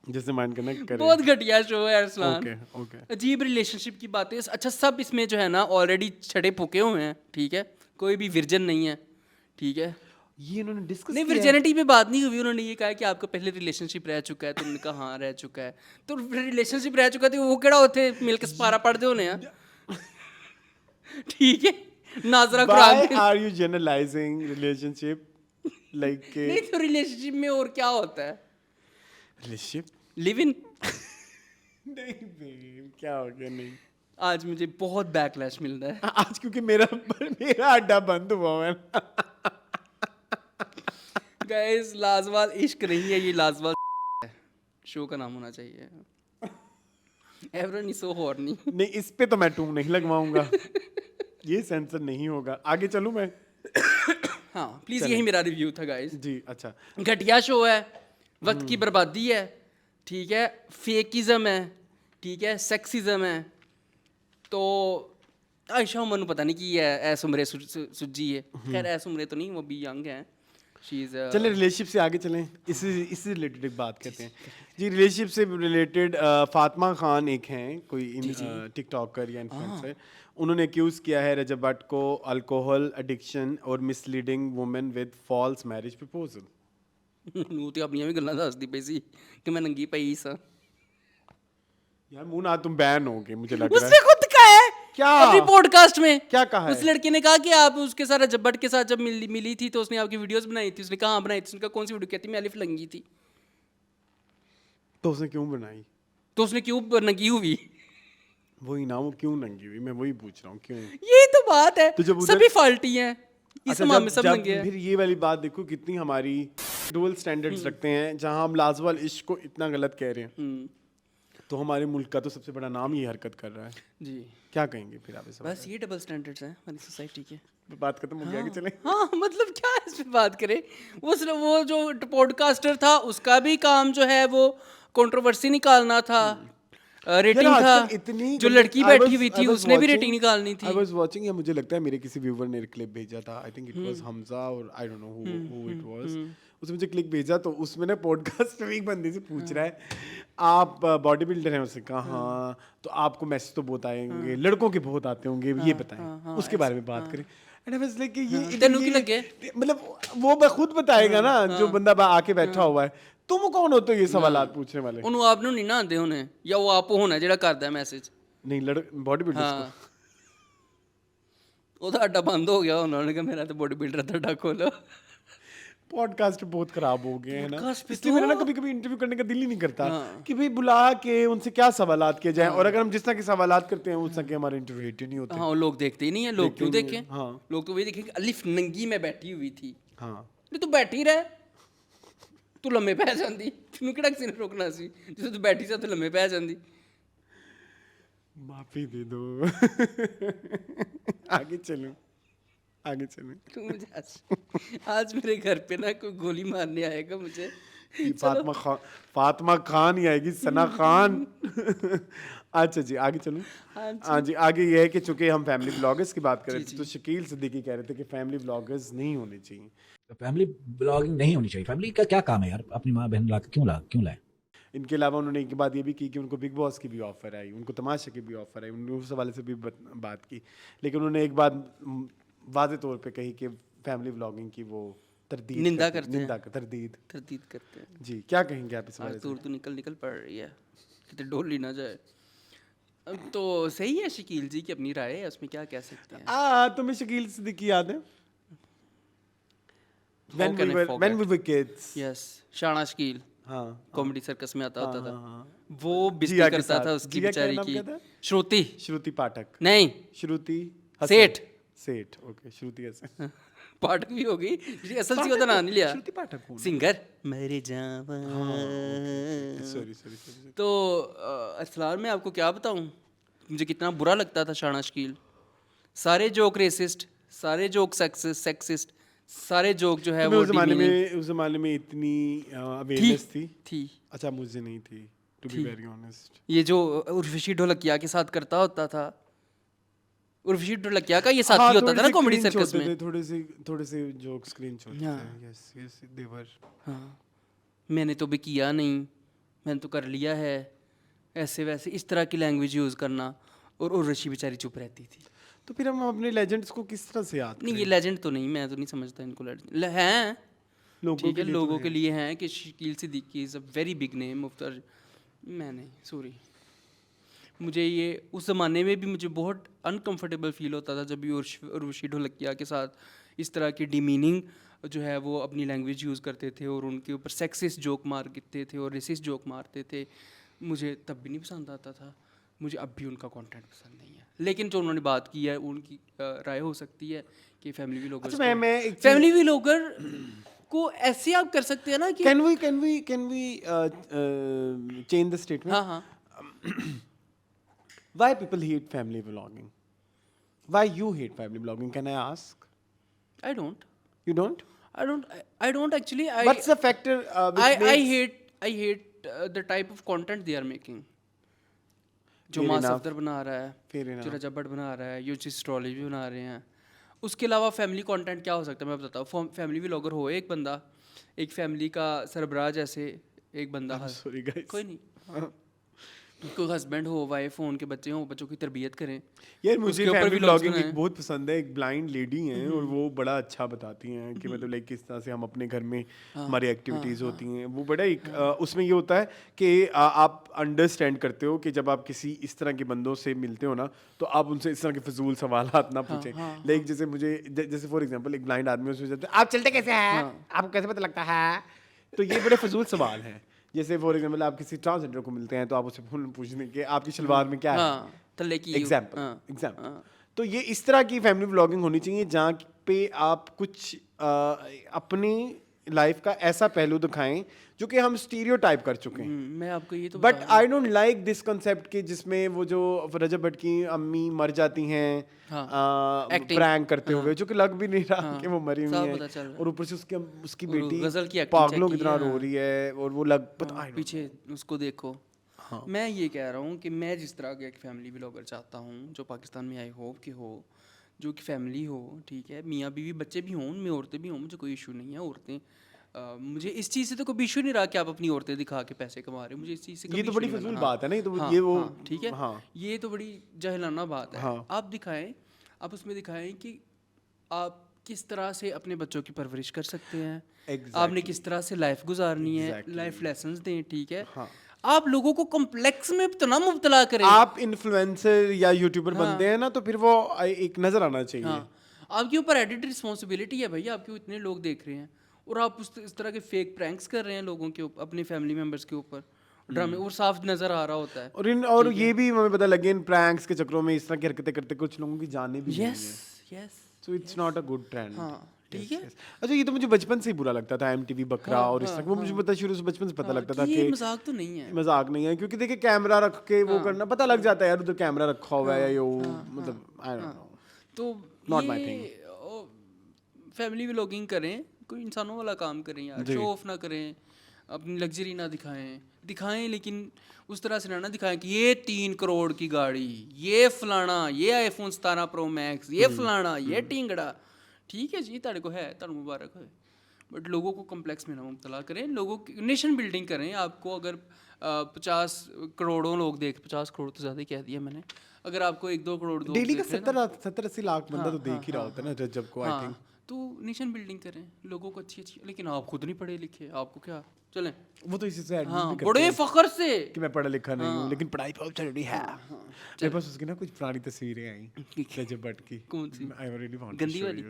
जैसे माइंड करना करे। बहुत घटिया शो है अरसलान। Okay okay. अजीब रिलेशनशिप की बातें। अच्छा, सब इसमें जो है ना ऑलरेडी छड़े फूके हुए हैं, ठीक है, कोई भी वर्जन नहीं है, ठीक है। ये इन्होंने डिस्कस नहीं, किया है? वर्जिनिटी पे बात नहीं हुई। उन्होंने ये कहा कि आपका पहले रिलेशनशिप रह चुका है, तो उन्होंने कहा हाँ रह चुका है। तो रिलेशनशिप रह चुका था, वो केड़ा होते मिल के सपारा पढ़ते होने हैं, ठीक है। नाजरा Why Quran are you generalizing relationship like नहीं, तो रिलेशनशिप में और क्या होता है? relationship? Live in. नहीं babe, क्या हो गया? नहीं आज मुझे बहुत बैकलैश मिल रहा है आज, क्योंकि मेरा अड्डा बंद हुआ है। गाइस, लाजवाल इश्क नहीं है ये, लाजवाल है। शो का नाम होना चाहिए एवरन इज सो हॉर्नी। नहीं, इस पे तो मैं टूम नहीं लगवाऊंगा। ये सेंसर नहीं होगा। आगे चलूं मैं? हाँ प्लीज, यही मेरा रिव्यू था गाइस जी। अच्छा, घटिया शो है, वक्त की बर्बादी है, ठीक है, फेकिज्म है, ठीक है, सेक्सिज्म है। तो आयशा उमर पता नहीं की है, ऐस उम्रे सुजी है, खैर ऐस उम्रे तो नहीं, वो भी यंग है। चलें रिलेशनशिप से आगे चलें, इससे रिलेटेड एक बात कहते हैं जी। रिलेशनशिप से रिलेटेड फातिमा खान एक हैं, कोई टिकटॉकर या इन्फ्लुएंसर, उन्होंने एक्यूज किया है रजब भट्ट को अल्कोहल एडिक्शन और misleading women with false marriage proposal. ਨੂੰ ਤੇ ਆਪਣੀਆਂ ਵੀ ਗੱਲਾਂ ਦੱਸਦੀ ਪਈ ਸੀ ਕਿ ਮੈਂ ਨੰਗੀ ਪਈ ਸਾਂ। यार मुंह ना तुम बैन होगे मुझे लग रहा उसने है। खुद कहा है क्या? अपनी पॉडकास्ट में क्या कहा है? उस लड़के ने कहा कि आप उसके साथ रजब भट्ट के साथ जब मिली थी तो उसने आपकी वीडियोस बनाई थी। उसने कहा हाँ बनाई थी। उसने कहा कौन सी वीडियो? कहती मैं अलिफ लंगी थी। तो उसने क्यों बनाई? तो उसने क्यों नंगी हुई? वही ना, वो क्यों नंगी हुई, मैं वही पूछ रहा हूँ क्यों। यही तो बात है, तो जब सभी फाल्टी हैं इस अच्छा, मामले में, सब नंगे हैं। फिर ये वाली बात देखो कितनी हमारी डबल स्टैंडर्ड्स रखते हैं, जहां हम लाजवाल इश्क को इतना गलत कह रहे हैं, तो हमारे मुल्क का तो सबसे बड़ा नाम ये हरकत कर रहा है जी। क्या कहेंगे फिर आप इस बस ये डबल स्टैंडर्ड्स हैं हमारी सोसाइटी के। बात खत्म हो गया कि चलें? हाँ मतलब क्या इस पे बात करें। वो जो पॉडकास्टर था उसका भी काम जो है वो कंट्रोवर्सी निकालना था, रेटिंग था। इतनी जो लड़की बैठी हुई थी उसने भी रेटिंग निकालनी थी। आई वाज वाचिंग, या मुझे लगता है मेरे किसी व्यूअर ने क्लिप भेजा था, I think it was Hamza और I don't know who it was. उसने मुझे क्लिक भेजा तो उसमें ना पॉडकास्ट में एक बंदे से पूछ रहा है आप बॉडी बिल्डर हैं? उसने कहा हाँ। तो आपको मैसेज तो बहुत आएंगे, लड़कों के बहुत आते होंगे, ये बताएं, उसके बारे में बात करें। एंड आई वाज लाइक ये तेनू की लगे मतलब वो खुद बताएगा ना, जो बंदा आके बैठा हुआ है। तुम कौन होते हो ये सवालात पूछने वाले? ਉਹਨੂੰ ਆਪ ਨੂੰ ਨਹੀਂ ਨਾ ਆਉਂਦੇ ਹੋਣੇ, ਜਾਂ ਉਹ ਆਪ ਹੋਣਾ ਜਿਹੜਾ ਕਰਦਾ ਮੈਸੇਜ। नहीं बॉडी बिल्डर्स को ਉਹਦਾ ਅੱਡਾ ਬੰਦ ਹੋ ਗਿਆ, ਉਹਨਾਂ ਨੇ ਕਿਹਾ ਮੇਰਾ ਤਾਂ ਬੋਡੀ ਬਿल्डर ਦਾ ਅੱਡਾ ਖੋਲੋ। पॉडकास्ट बहुत खराब हो गए हैं ना, Podcast पे इसलिए मेरा ना कभी कभी इंटरव्यू करने का दिल ही नहीं करता कि भाई बुला के उनसे क्या सवालात किए जाएं, और अगर हम जिस तरह के सवालात करते हैं उस तरह के हमारे इंटरव्यू हिट ही नहीं होते। हाँ लोग देखते ही नहीं है, लोग क्यों देखें? हाँ। लोग तो वही देखें कि अलिफ नंगी में बैठी हुई थी। हाँ नहीं तू बैठी रह, तू लम्बे पै जांदी, तैनूं किहड़ा किसी ने रोकना सी? जिस तू बैठी सा तू लम्बे पै जांदी। माफी दे दो। आगे चलो। तू मुझे आज मेरे घर पे ना कोई गोली मारने आएगा मुझे। फातिमा खान ही आएगी, सना खान। अच्छा जी आगे चलूं। हाँ जी आगे ये है कि चूंकि हम फैमिली ब्लॉगर्स की बात कर रहे थे, तो शकील सिद्दीकी कह रहे थे कि फैमिली ब्लॉगर्स नहीं होने चाहिए। फैमिली ब्लॉगिंग नहीं होनी चाहिए। फैमिली का क्या काम है यार? अपनी माँ बहन क्यों लाए? इनके अलावा उन्होंने एक बात ये भी की कि उनको बिग बॉस की भी ऑफर आई, उनको तमाशा की भी ऑफर आई, उन्होंने उस हवाले से भी बात की, लेकिन उन्होंने एक बात वाज़े तौर पे कही कि फैमिली व्लॉगिंग की वो निंदा करते हैं, तरदीद करते हैं। जी क्या कहेंगे आप इस बारे में? तो निकल पड़ रही है कि डोल ही ना जाए। तो सही है शकील जी की अपनी राय है, उसमें क्या कह सकते हैं। तुम्हें शकील सिद्दीकी याद है? When we were kids. Yes, शाना शकील हाँ कॉमेडी सर्कस में आता होता था। वो जिया बिस्ती के करता साथ। था उसकी जिया क्या बेचारी नाम की। क्या था? श्रुति पाठक नहीं, श्रुति सेठ ओके, श्रुति ऐसे पाठक भी हो गई, असल सी ओदा नाम नहीं लिया। श्रुति पाठक कौन? सिंगर मेरे जावा। सॉरी तो असलार मैं आपको क्या बताऊं, मुझे कितना बुरा लगता था शाना शकील। सारे जोक रेसिस्ट, सारे जोक सेक्सिस्ट, सारे जोक जो है वो उस ज़माने में इतनी अवेयरनेस थी। अच्छा मुझे नहीं थी, टू बी वेरी ऑनेस्ट। ये जो उर्वशी ढोलकिया के साथ करता होता था, उर्वशी ढोलकिया का ये साथी होता था ना कॉमेडी सर्कस में। थोड़े से जोक स्क्रीन्स होते थे। यस दे वर। हाँ मैंने तो भी किया नहीं, मैंने तो कर लिया है, ऐसे वैसे इस तरह की लैंग्वेज यूज़ करना, और उर्वशी बेचारी चुप रहती थी। तो फिर हम अपने लेजेंड्स को किस तरह से याद करें? नहीं ये लेजेंड तो नहीं, मैं तो नहीं समझता इनको लेजेंड हैं, ठीक है लोगों के लिए हैं कि Shakeel Siddiqui is a very big name of the. मैं नहीं, सॉरी, मुझे ये उस ज़माने में भी मुझे बहुत अनकंफर्टेबल फील होता था जब भी उर्वशी ढोलकिया के साथ इस तरह की डिमीनिंग जो है वो अपनी लैंग्वेज यूज़ करते थे और उनके ऊपर सेक्सिस्ट जोक मारते थे और रेसिस्ट जोक मारते थे। मुझे तब भी नहीं पसंद आता था, मुझे अब भी उनका कंटेंट पसंद नहीं है। लेकिन जो उन्होंने बात की है उनकी राय हो सकती है कि फैमिली व्लॉगर को ऐसे आप कर सकते हैं ना कि can we change the statement? हाँ Why people hate family vlogging? Why you hate family vlogging? Can I ask? I don't. You don't? I don't actually. What's the factor which I hate the type of content they are making. जो Fair माँ enough. Safdar बना रहा है, Fair enough. जो रजब भट्ट बना रहा है, यूची strolley भी बना रहे हैं. उसके अलावा फैमिली कंटेंट क्या हो सकता है मैं बताता हूँ. फैमिली व्लॉगर हो एक बंदा, एक फैमिली का सरबराह जैसे एक बंदा. Sorry guys. कोई नहीं. कोई हस्बैंड हो, वाइफ हो, उनके बच्चे हो, बच्चों की तरबियत करें. यार मुझे उसके ऊपर फैमिली भी vlogs व्लॉगिंग बनाए. बहुत पसंद है. एक ब्लाइंड लेडी हैं और वो बड़ा अच्छा बताती हैं कि मतलब लाइक किस तरह से हम अपने घर में हमारी एक्टिविटीज़ होती हैं. वो बड़ा एक उसमें ये होता है कि आप अंडरस्टैंड करते हो कि जब आप किसी इस तरह के बंदों से मिलते हो ना तो आप उनसे इस तरह के फजूल सवालात ना पूछें. लाइक जैसे मुझे जैसे फॉर एग्जांपल एक ब्लाइंड आदमी उससे जाते आप चलते कैसे हैं, आपको कैसे पता लगता है, तो ये बड़े फजूल सवाल हैं. जैसे फॉर एग्जांपल आप किसी ट्रांसजेंडर को मिलते हैं तो आप उससे पूछने के आपकी शलवार में क्या है. तल्ले की एग्जाम्पल. तो ये इस तरह की फैमिली व्लॉगिंग होनी चाहिए जहाँ पे आप कुछ अपनी लाइफ का ऐसा पहलू दिखाएं जो कि हम स्टीरियोटाइप कर चुके हैं. मैं आपको ये तो but I don't like this concept कि जिसमें वो जो रजब भट्ट की अम्मी मर जाती हैं प्रैंक करते हुए, जो कि लग भी नहीं रहा कि वो मरी हुई है और ऊपर से उसकी बेटी पागलों की तरह रो रही है और वो लग पता पीछे उसको देखो. मैं ये कह रहा हूँ कि मैं जिस तरह का एक फैमिली व्लॉगर चाहता हूँ जो पाकिस्तान में आई होप कि हो, जो कि फैमिली हो, ठीक है, मियाँ बीवी बच्चे भी हों, उनमें औरतें भी हों, मुझे कोई इशू नहीं है. औरतें मुझे इस चीज़ से तो कोई इशू नहीं रहा कि आप अपनी औरतें दिखा के पैसे कमा रहे हो. मुझे इस चीज़ से ये तो बड़ी फजूल बात है ना. तो हाँ, ये वो ठीक है. ये तो बड़ी जहलाना बात है. आप दिखाएं, आप उसमें दिखाएं कि आप किस तरह से अपने बच्चों की परवरिश कर सकते हैं. आपने किस तरह से लाइफ गुजारनी है, लाइफ लेसन्स दें. ठीक है. आप लोगों को कॉम्प्लेक्स में इतना मुब्तला करें. आप इन्फ्लुएंसर या यूट्यूबर बनते हैं ना तो फिर वो एक नजर आना चाहिए. आपके ऊपर एडिट रिस्पॉन्सिबिलिटी है भैया. आपके इतने लोग देख रहे हैं और आप इस तरह के फेक प्रैंक्स कर रहे हैं लोगों के ऊपर, अपने फैमिली मेंबर्स के ऊपर. ड्रामे और साफ नजर आ रहा होता है. और ये भी हमें पता लगे इन प्रैंक्स के चक्रों में इस तरह की हरकतें करते कुछ लोगों की जाने भी yes. So it's not a good trend. ठीक है. अच्छा ये तो मुझे बचपन से ही बुरा लगता था. MTV बकरा और इस तरह वो मुझे पता शुरू से बचपन से पता लगता था कि मजाक तो नहीं है. मजाक नहीं है क्योंकि देखिए कैमरा रख के वो करना पता लग जाता है यार उधर कैमरा रखा हुआ है या मतलब आई डोंट नो. तो not my thing. Family vlogging करें, कोई इंसानों वाला काम करें यार. शो ऑफ ना करें, अपनी लग्जरी ना दिखाएं लेकिन उस तरह से ना दिखाएं कि ये 3 करोड़ की गाड़ी, ये फलाना, ये iPhone 17 Pro Max, ये फलाना, ये टिंगड़ा. ठीक है जी, तारे को है, तारे मुबारक है. बट लोगों को कॉम्प्लेक्स में ना मुब्तला करें. लोगों की नेशन बिल्डिंग करें. आपको अगर 50 करोड़ों लोग 50 करोड़ तो ज़्यादा ही कह दिया मैंने. अगर आपको 1-2 करोड़ डेली का 70-80 लाख बंदा तो देख ही रहा होता है ना जब को आई थिंक. तो नेशन बिल्डिंग करें, लोगों को अच्छी. लेकिन आप खुद नहीं पढ़े लिखे, आपको क्या चलें. वो तो इसी से एडमिट भी करते बड़े हैं फखर से कि मैं पढ़ा लिखा नहीं हूँ लेकिन पढ़ाई बहुत जरूरी है. मेरे पास उसकी ना कुछ पुरानी तस्वीरें आई रजब भट्ट की. कौन सी? आई ऑलरेडी फाउंड गंदी वाली?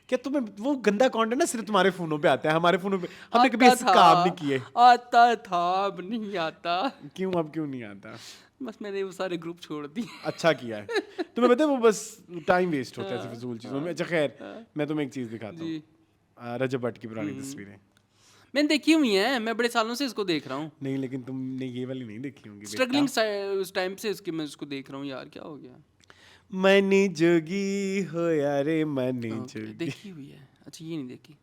क्या तुम्हें वो गंदा कंटेंट ना सिर्फ तुम्हारे फोनों पे आता है, हमारे फोनों पे हमने कभी ऐसे काम नहीं किए. आता था, अब नहीं आता. क्यों अब क्यों नहीं आता? बस मैंने वो सारे ग्रुप छोड़ दिए. अच्छा किया है. तुम्हें पता है वो बस टाइम वेस्ट होता है ऐसी फजूल चीज़ों में. अच्छा खैर मैं तुम्हें एक चीज़ दिखाता हूँ. रजब भट्ट की पुरानी तस्वीरें मैंने देखी हुई हैं. मैं बड़े सालों से इसको देख रहा हूँ. नहीं लेकिन तुमने ये वाली नहीं देखी होंगी. स्ट्रगलिंग उस टाइम से इसकी मैं इसको देख रहा हूँ यार. क्या हो गया? मनी जोगी हो यारे मनी जोगी. देखी हुई है. अच्छा ये नहीं देखी.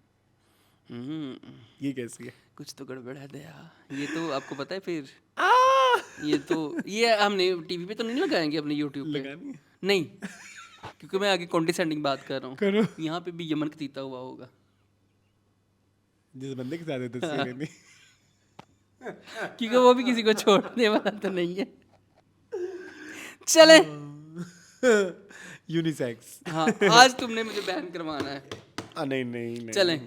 ये कैसी है? कुछ तो गड़बड़ है दया. ये तो आपको पता है फिर. ये हमने टीवी पे तो नहीं लगाएंगे अपने यूट्यूब पे. नहीं क्योंकि मैं आगे कॉन्डिसेंडिंग बात कर रहा हूँ. यहाँ पे भी यमन कतीता हुआ होगा जिस बंदे के साथ तस्वीरें नहीं. क्योंकि वो भी किसी को छोड़ने वाला तो नहीं है. चले यूनिसेक्स. हाँ आज तुमने मुझे बैन करवाना है. नहीं चलें.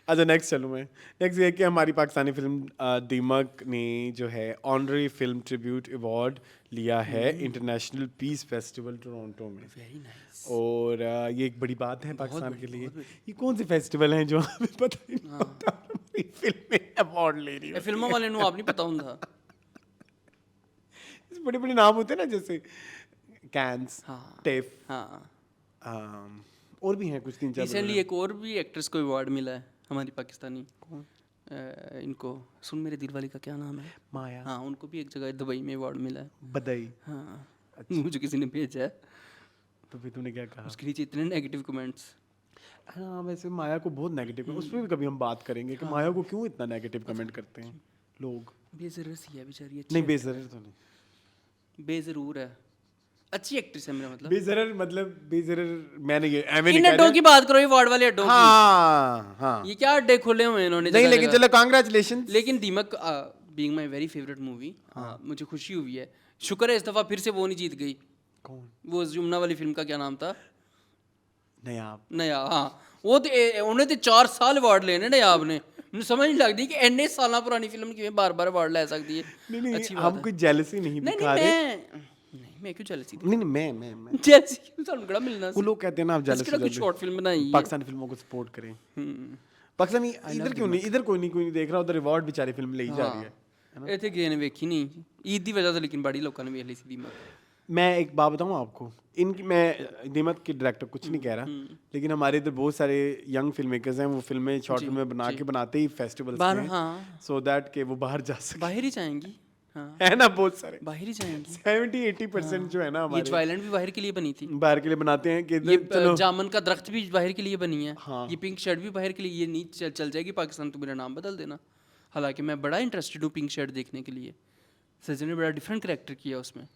अच्छा नेक्स्ट चलूँ मैं. नेक्स्ट ये कि हमारी पाकिस्तानी फिल्म दीमक ने जो है ऑनररी फिल्म ट्रिब्यूट अवार्ड लिया है इंटरनेशनल पीस फेस्टिवल टोरंटो में. Very nice. और ये एक बड़ी बात है पाकिस्तान के लिए. ये कौन से फेस्टिवल हैं जो हमें पता ही नहीं होता. फिल्में अवार्ड ले रही है. फिल्मों वाले नु आप नहीं पता होता. बड़े बड़े नाम होते हैं ना जैसे कैंस, टेफ. और भी हैं कुछ 3-4. रिसेंटली एक और भी एक्ट्रेस को अवार्ड मिला है हमारी पाकिस्तानी. इनको सुन मेरे दिल वाली का क्या नाम है? माया. हाँ उनको भी एक जगह दुबई में अवार्ड मिला है. बदई. हाँ मुझे किसी ने भेजा है, तो फिर तूने क्या कहा? उसके नीचे इतने नेगेटिव कमेंट्स। हाँ वैसे माया को बहुत नेगेटिव, उस पर भी कभी हम बात करेंगे कि माया को क्यों इतना नेगेटिव कमेंट करते हैं लोग। बेजरूर सी है बेचारी, नहीं बेजरर तो नहीं, बेजरूर है, अच्छी एक्ट्रेस है मेरा मतलब। बेजरर मतलब बेजरर मैंने ये एम इन अड्डों की बात करो, ये वार्ड वाले अड्डों की। हाँ हाँ ये क्या अड्डे खोले हुए हैं इन्होंने नहीं, जगह लेकिन जगह। चलो कांग्रेचुलेशन। लेकिन दीमक being my very favourite movie, मुझे खुशी हुई है, शुक्र है इस दफा फिर से वो नहीं जीत गई। कौन? वो जुमना वाली फिल्म का क्या नाम था? नयाब। नया, हाँ वो तो उन्हें तो 4 साल अवार्ड लेने नयाब ने, मुझे समझ नहीं लगती कि इतने साल पुरानी फिल्म की बार बार अवार्ड ले सकती है। नहीं अच्छी बात हम है। कोई जेलसी नहीं नहीं दिखा रहे। मैं क्यों जेलसी? नहीं मैं जेलसी क्यों? सानू बड़ा मिलना वो लोग कहते हैं ना आप इसके लिए कुछ जेलसी, शॉर्ट फिल्म बनाई है। पाकिस्तानी फिल्मों को सपोर्ट करें। पाकिस्तानी इधर क्यों नहीं, इधर कोई नहीं देख रहा, उधर रिवॉर्ड बेचारी फिल्म ले ही जा रही है। इतने गए ने वेखी नहीं ईद की वजह से, लेकिन बड़ी लोगों ने वेख ली सी दीमक। मैं एक बात बताऊं आपको, इनकी मैं दीमक के डायरेक्टर कुछ नहीं कह रहा, लेकिन हमारे इधर बहुत सारे यंग फिल्म मेकर्स हैं, वो फिल्में शॉर्ट फिल्में बना के बनाते ही फेस्टिवल्स बाहर, में, हाँ सो दैट के वो बाहर जा सके। बाहर ही जाएंगी, हाँ है ना बहुत सारे, बाहर ही जाएंगी। 70-80% जो है ना ये हमारे ज्वाइलैंड भी बाहर के लिए बनी थी, बाहर के लिए बनाते हैं कि ये चलो जामन का दरख्त भी बाहर के लिए बनी है, हाँ। ये पिंक शर्ट भी बाहर के लिए, ये नहीं चल जाएगी पाकिस्तान तो मेरा नाम बदल देना। हालांकि मैं बड़ा इंटरेस्टेड हूँ पिंक शर्ट देखने के लिए, सचिन ने बड़ा डिफरेंट कैरेक्टर किया उसमें,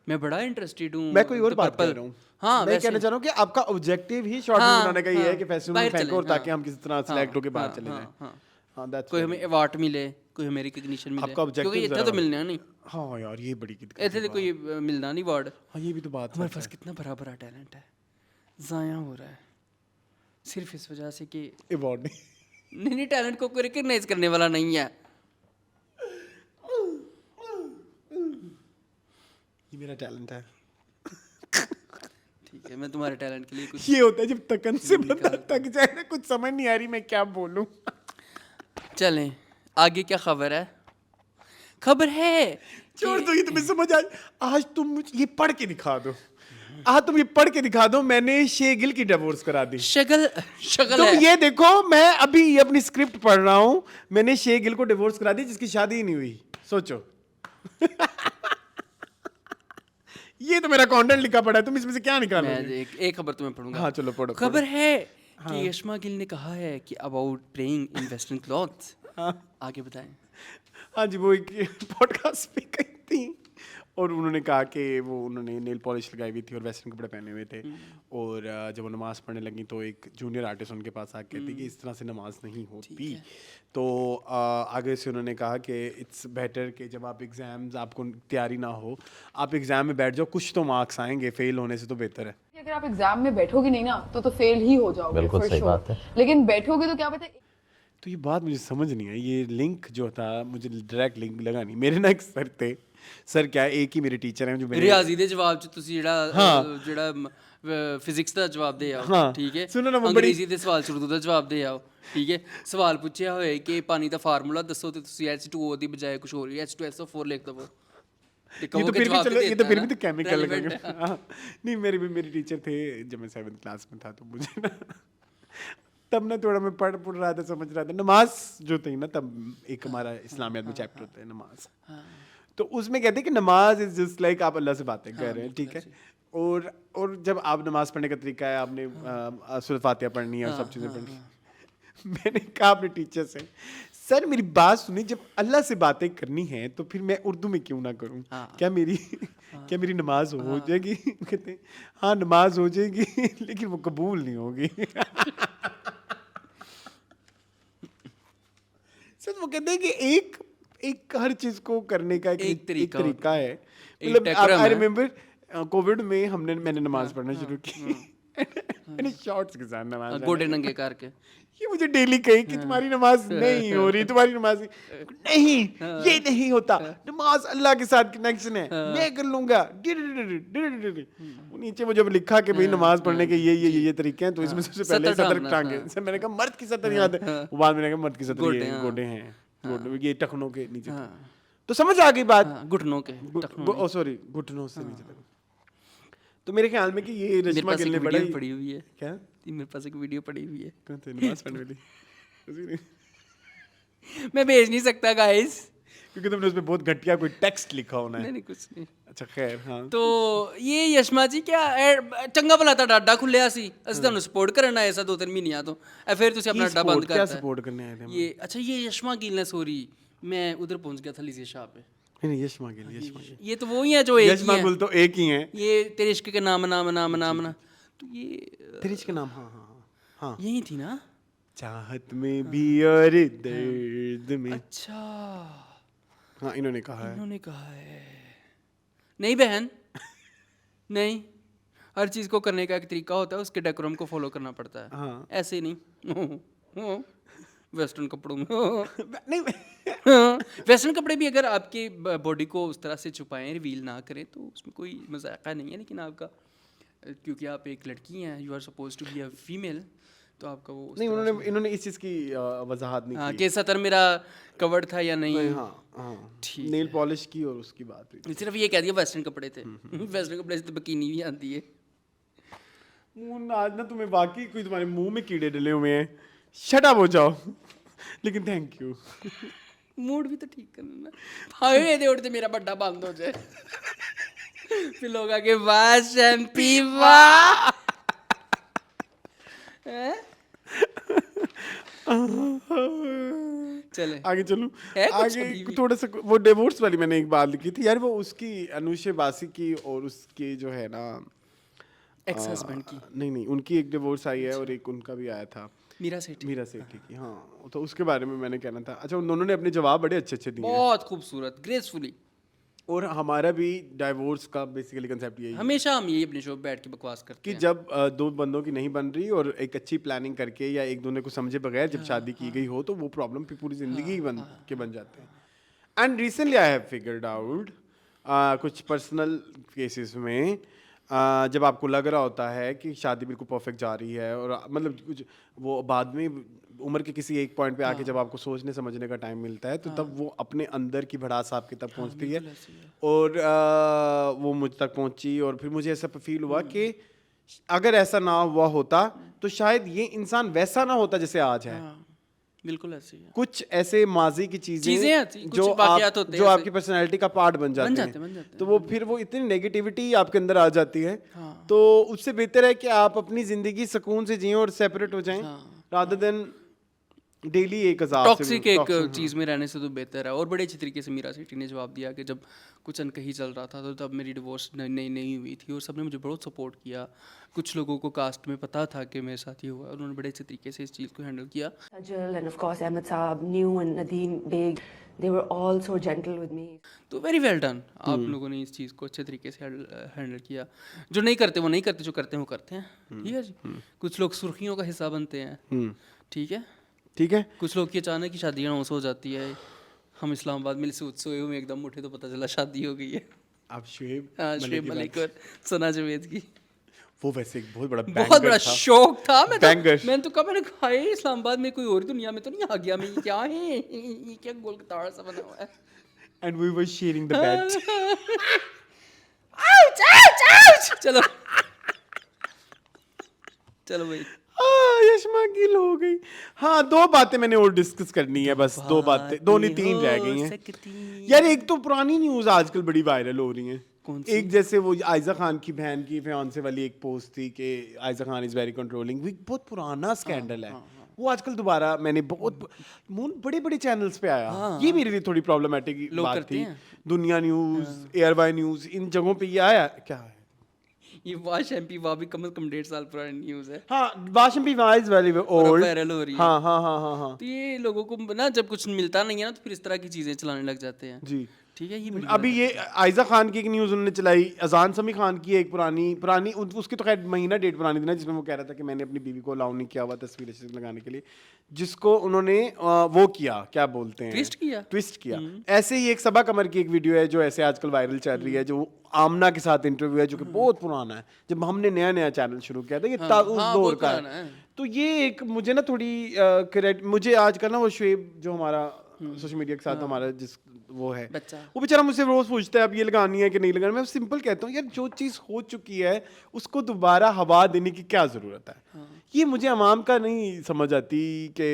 मैं बड़ा इंटरेस्टेड हूँ। मैं कोई और बात कर रहा हूँ। हाँ मैं कहना चाह रहा हूँ कि आपका ऑब्जेक्टिव ही शॉर्ट फिल्म बनाने का ये है कि फेस्टिवल में फेंको और ताकि हम किसी तरह सिलेक्ट होके बाहर चले जाएं। हाँ दैट्स कोई हमें अवार्ड मिले, कोई हमें रिकग्निशन मिले, आपका objective क्योंकि इतना तो मिलना नहीं, हाँ यार ये बड़ी कित इतने तो कोई मिलना नहीं अवार्ड। हाँ ये भी तो बात हमारे पास कितना बड़ा बड़ा टैलेंट है, ज़ाया हो रहा है सिर्फ इस वजह से कि अवार्ड नहीं। नहीं टैलेंट को कोई रिकग्नाइज करने वाला नहीं है। ये मेरा टैलेंट है। ठीक है, मैं तुम्हारे टैलेंट के लिए कुछ ये होता है जब तकन से बंदा थक जाए ना, कुछ समझ नहीं आ रही मैं क्या बोलूं। चलें आगे, क्या खबर है? खबर है छोड़ दो, ये तुम्हें समझ आज तुम मुझे ये पढ़ के दिखा दो, आज तुम ये पढ़ के दिखा दो, मैंने शेगिल की डिवोर्स करा दी। शगल तुम है। ये देखो, मैं अभी ये अपनी स्क्रिप्ट पढ़ रहा हूँ, मैंने शेगिल को डिवोर्स करा दी जिसकी शादी ही नहीं हुई, सोचो। ये तो मेरा कंटेंट लिखा पड़ा है, तुम इसमें से क्या निकालोगे? मैं एक खबर तुम्हें पढ़ूंगा। हाँ चलो पढ़ो। खबर है कि यशमा गिल ने कहा है कि about playing in western clothes. आगे बताएं। हाँ जी, वो एक पॉडकास्ट पे कही थी और उन्होंने कहा कि वो उन्होंने नेल पॉलिश लगाई हुई थी और वेस्टर्न कपड़े पहने हुए थे, और जब वो नमाज़ पढ़ने लगी तो एक जूनियर आर्टिस्ट उनके पास आके कहती कि इस तरह से नमाज नहीं होती। तो आगे से उन्होंने कहा कि इट्स बेटर कि जब आप एग्ज़ाम्स, आपको तैयारी ना हो, आप एग्ज़ाम में बैठ जाओ, कुछ तो मार्क्स आएंगे, फेल होने से तो बेहतर है। अगर आप एग्जाम में बैठोगे नहीं ना तो फेल ही हो जाओगे। बिल्कुल सही बात है, लेकिन बैठोगे तो क्या पता। तो ये बात मुझे समझ नहीं आई, ये लिंक जो था मुझे डायरेक्ट लिंक लगा नहीं। मेरे ना एक सर थे, सर क्या एक ही मेरे टीचर हैं जो मेरे रियाजी दे जवाब च तुसी जेड़ा फिजिक्स दा जवाब दे आओ, हाँ। ठीक है, सुनो ना, वो अंग्रेजी दे सवाल च उर्दू दा जवाब दे आओ, ठीक है। सवाल पूछया होए कि पानी दा फार्मूला दसो ते तुसी H2O दी बजाय कुछ और H2SO4 लिख दो। ये तो फिर भी चलो, ये तो फिर भी तो केमिकल लगा। नहीं मेरी टीचर थे जब मैं 7th क्लास में था, तो मुझे ना तब ना थोड़ा मैं पढ़ रहा था, समझ रहा था। नमाज जो थी ना, तब एक हमारा इस्लामियात में चैप्टर होता है नमाज, तो उसमें कहते हैं कि नमाज इज जस्ट लाइक आप अल्लाह से बातें कर रहे हैं, ठीक है। और जब आप नमाज पढ़ने का तरीका है, आपने सूरह फातिहा पढ़नी है और सब चीज़ें पढ़नी है। मैंने कहा अपने टीचर से, सर मेरी बात सुनिए, जब अल्लाह से बातें करनी है तो फिर मैं उर्दू में क्यों ना करूं? क्या मेरी नमाज हो जाएगी? कहते हैं हाँ नमाज हो जाएगी लेकिन वो कबूल नहीं होगी। सर वो कहते हैं कि एक हर चीज को करने का एक तरीका है। मतलब आई रिमेम्बर कोविड में मैंने नमाज पढ़ना शुरू की। मैंने शॉर्ट्स के साथ नमाज, गोडे नंगे करके, ये मुझे डेली कही कि तुम्हारी नमाज नहीं हो रही, तुम्हारी नमाज नहीं, ये नहीं होता, नमाज अल्लाह के साथ कनेक्शन है, मैं कर लूंगा। नीचे वो जब लिखा कि भाई नमाज पढ़ने के ये तरीके हैं, तो इसमें सबसे पहले सतर टांगे। मैंने कहा मर्द की सतर याद है, वो बाद में मर्द की सतर ये गोडे हैं, ये टखनों के नीचे। तो समझ आ गई बात, घुटनों के, सॉरी घुटनों से नीचे तक। तो मेरे ख्याल में कि ये रश्मा गिल ने बड़ा पड़ी हुई है। क्या? मेरे पास एक वीडियो पड़ी हुई है, नमाज पढ़ने वाली। मैं भेज नहीं सकता गाइस, क्योंकि तुमने उसमें बहुत घटिया कोई टेक्स्ट लिखा होना है। नहीं कुछ नहीं। अच्छा खैर, हाँ। तो ये यशमा जी क्या चंगा भला था डाडा खुलिया सी ਅਸੀਂ ਤੁਹਾਨੂੰ ਸਪੋਰਟ ਕਰਨ ਆਏ ਸਾ 2-3 ਮਹੀਨਿਆਂ ਤੋਂ ਫਿਰ ਤੁਸੀਂ अपना अड्डा बंद क्या करता है। सपोर्ट करने आए थे? ये अच्छा ये यशमा गिल ने सॉरी मैं उधर पहुंच गया था लीजिए शाह पे। नहीं, यशमा गिल। ये तो वही है जो एक ही यशमा है। गिल तो एक ही है। ये तेरे इश्क के नाम ना तो ये तेरे इश्क के नाम, हाँ यही थी ना। चाहत में भी और दर्द में। अच्छा हाँ, इन्होंने कहा है। नहीं बहन नहीं, हर चीज़ को करने का एक तरीका होता है, उसके डेकोरम को फॉलो करना पड़ता है। हाँ। ऐसे ही नहीं वेस्टर्न कपड़ों में नहीं, वेस्टर्न कपड़े भी अगर आपके बॉडी को उस तरह से छुपाएं, रिवील ना करें, तो उसमें कोई मजाका नहीं है। लेकिन आपका क्योंकि आप एक लड़की हैं, you are suppose to be a female, तो आपका वो नहीं, इन्होंने इस चीज़ की वजाहत नहीं हाँ की। कि सतर मेरा कवर्ड था या नहीं। हाँ, ठीक नेल पॉलिश की और उसकी बात हुई। सिर्फ ये कह दिया वेस्टर्न कपड़े थे। वेस्टर्न कपड़े से तो बकीनी भी आती है। मुंह आज ना तुम्हें वाकई कोई तुम्हारे मुंह में कीड़े डले हुए हैं, शट अप हो जाओ। लेकिन थैंक यू। मूड भी तो ठीक करना। हाय दे उड़ते मेरा बड्डा बंद हो जाए फिर लोग आके वाह शैम्पी वाह। चले आगे चलूं। है कुछ अभी आगे भी? थोड़ा सा वो डिवोर्स वाली मैंने एक बात लिखी थी यार, वो उसकी अनुषे बासी की और उसके जो है ना एक्स हस्बैंड की। नहीं उनकी एक डिवोर्स आई है और एक उनका भी आया था, मीरा सेठी की। हाँ, तो उसके बारे में मैंने कहना था। अच्छा, उन दोनों ने अपने जवाब बड़े अच्छे दिए हैं। बहुत खूबसूरत ग्रेसफुली। और हमारा भी डाइवोर्स का बेसिकली कंसेप्ट यही है हमेशा हम यही अपने शो पे बैठ के बकवास करते कि हैं जब दो बंदों की नहीं बन रही और एक अच्छी प्लानिंग करके या एक दूसरे को समझे बगैर जब शादी की गई हो, तो वो प्रॉब्लम फिर पूरी जिंदगी ही बन जाते हैं। And recently I have figured out कुछ पर्सनल केसेस में जब आपको लग रहा होता है कि शादी बिल्कुल परफेक्ट जा रही है और मतलब कुछ वो बाद में उम्र के किसी एक पॉइंट पे आके जब आपको सोचने समझने का टाइम मिलता है, तो तब वो अपने अंदर की भड़ास आपके तक पहुंचती है। और वो मुझ तक पहुंची और फिर मुझे ऐसा फील हुआ कि अगर ऐसा ना हुआ होता तो शायद ये इंसान वैसा ना होता जैसे आज है। बिल्कुल ऐसे ही है। कुछ ऐसे माजी की चीजें आती, जो आपकी पर्सनैलिटी का पार्ट बन जाते हैं, तो वो फिर वो इतनी नेगेटिविटी आपके अंदर आ जाती है। तो उससे बेहतर है कि आप अपनी जिंदगी सुकून से जिएं और सेपरेट हो जाएं, रादर देन डेली एक टॉक्सिक एक चीज में रहने से तो बेहतर है। और बड़े अच्छी तरीके से मीरा सेठी ने जवाब दिया कि जब कुछ अनकही चल रहा था तो तब मेरी डिवोर्स नहीं हुई थी और सबने मुझे बहुत सपोर्ट किया। कुछ लोगों को कास्ट में पता था कि मेरे साथ ये हुआ, उन्होंने बड़े अच्छे तरीके से इस चीज़ को हैंडल किया। Sajal and of course Ahmed Saab, New and Nadeem Beg, they were all so gentle with me. तो वेरी वेल डन, आप लोगों ने इस चीज़ को अच्छे तरीके से हैंडल किया। जो नहीं करते वो नहीं करते, जो करते हैं वो करते हैं। ठीक है जी। कुछ लोग सुर्खियों का हिस्सा बनते हैं। ठीक है। कुछ लोग की अचानक ही शादी अनाउंस हो जाती है। हम इस्लामाबाद में सोए हुए एकदम उठे तो पता चला शादी हो गई है। आप शुएब मलिक और सना जावेद की। वो वैसे एक बहुत बड़ा शौक था। मैंने तो कहा, मैंने कहा इस्लामाबाद में कोई और दुनिया में तो नहीं आ गया मैं, ये क्या है, ये क्या गोल कतार सा बना हुआ है। And we were sharing the bed. Ouch चलो भाई, यशमा गिल हो गई। हाँ, 2 बातें मैंने और डिस्कस करनी है, बस 2 बातें, 2 नहीं 3 रह गई हैं यार। एक तो पुरानी न्यूज़ आजकल बड़ी वायरल हो रही है। एक जैसे वो आयजा खान की बहन की फियांसे वाली एक पोस्ट थी कि Aiza Khan is very controlling. वो बहुत पुराना स्कैंडल है। वो आजकल दोबारा मैंने बहुत बड़े चैनल्स पे आया। ये मेरे लिए थोड़ी प्रॉब्लमेटिक बात थी। दुनिया न्यूज़, एयरवाई न्यूज़, इन जगहों पे ये आया क्या है। ये वाश एमपी वाह भी कम से कम 1.5 साल पुरानी न्यूज़ है। हाँ, वाश एमपी वाह इज वेरी ओल्ड, वायरल हो रही है। हाँ। तो ये लोगों को ना जब कुछ मिलता नहीं है ना, तो फिर इस तरह की चीज़ें चलाने लग जाते हैं जी। ठीक है। ये अभी ये आयजा खान की एक न्यूज़ उन्होंने चलाई, अजान समी खान की एक पुरानी उसकी तो खैर महीना डेट पुरानी थी ना, जिसमें वो कह रहा था कि मैंने अपनी बीवी को अलाउ नहीं किया हुआ तस्वीर लगाने के लिए, जिसको उन्होंने वो किया, क्या बोलते हैं, ट्विस्ट किया। ऐसे ही एक सबा कमर की एक वीडियो है जो ऐसे आजकल वायरल चल रही है, जो आमना के साथ इंटरव्यू है, जो कि बहुत पुराना है, जब हमने नया चैनल शुरू किया था, ये उस दौर का है। तो ये एक मुझे ना थोड़ी मुझे आजकल ना वो शुएब जो हमारा सोशल मीडिया के साथ हमारा जिस वो है वो बेचारा मुझसे रोज पूछता है अब ये लगानी है कि नहीं लगानी। मैं सिंपल कहता हूँ यार, जो चीज़ हो चुकी है उसको दोबारा हवा देने की क्या ज़रूरत है। ये मुझे अवाम का नहीं समझ आती कि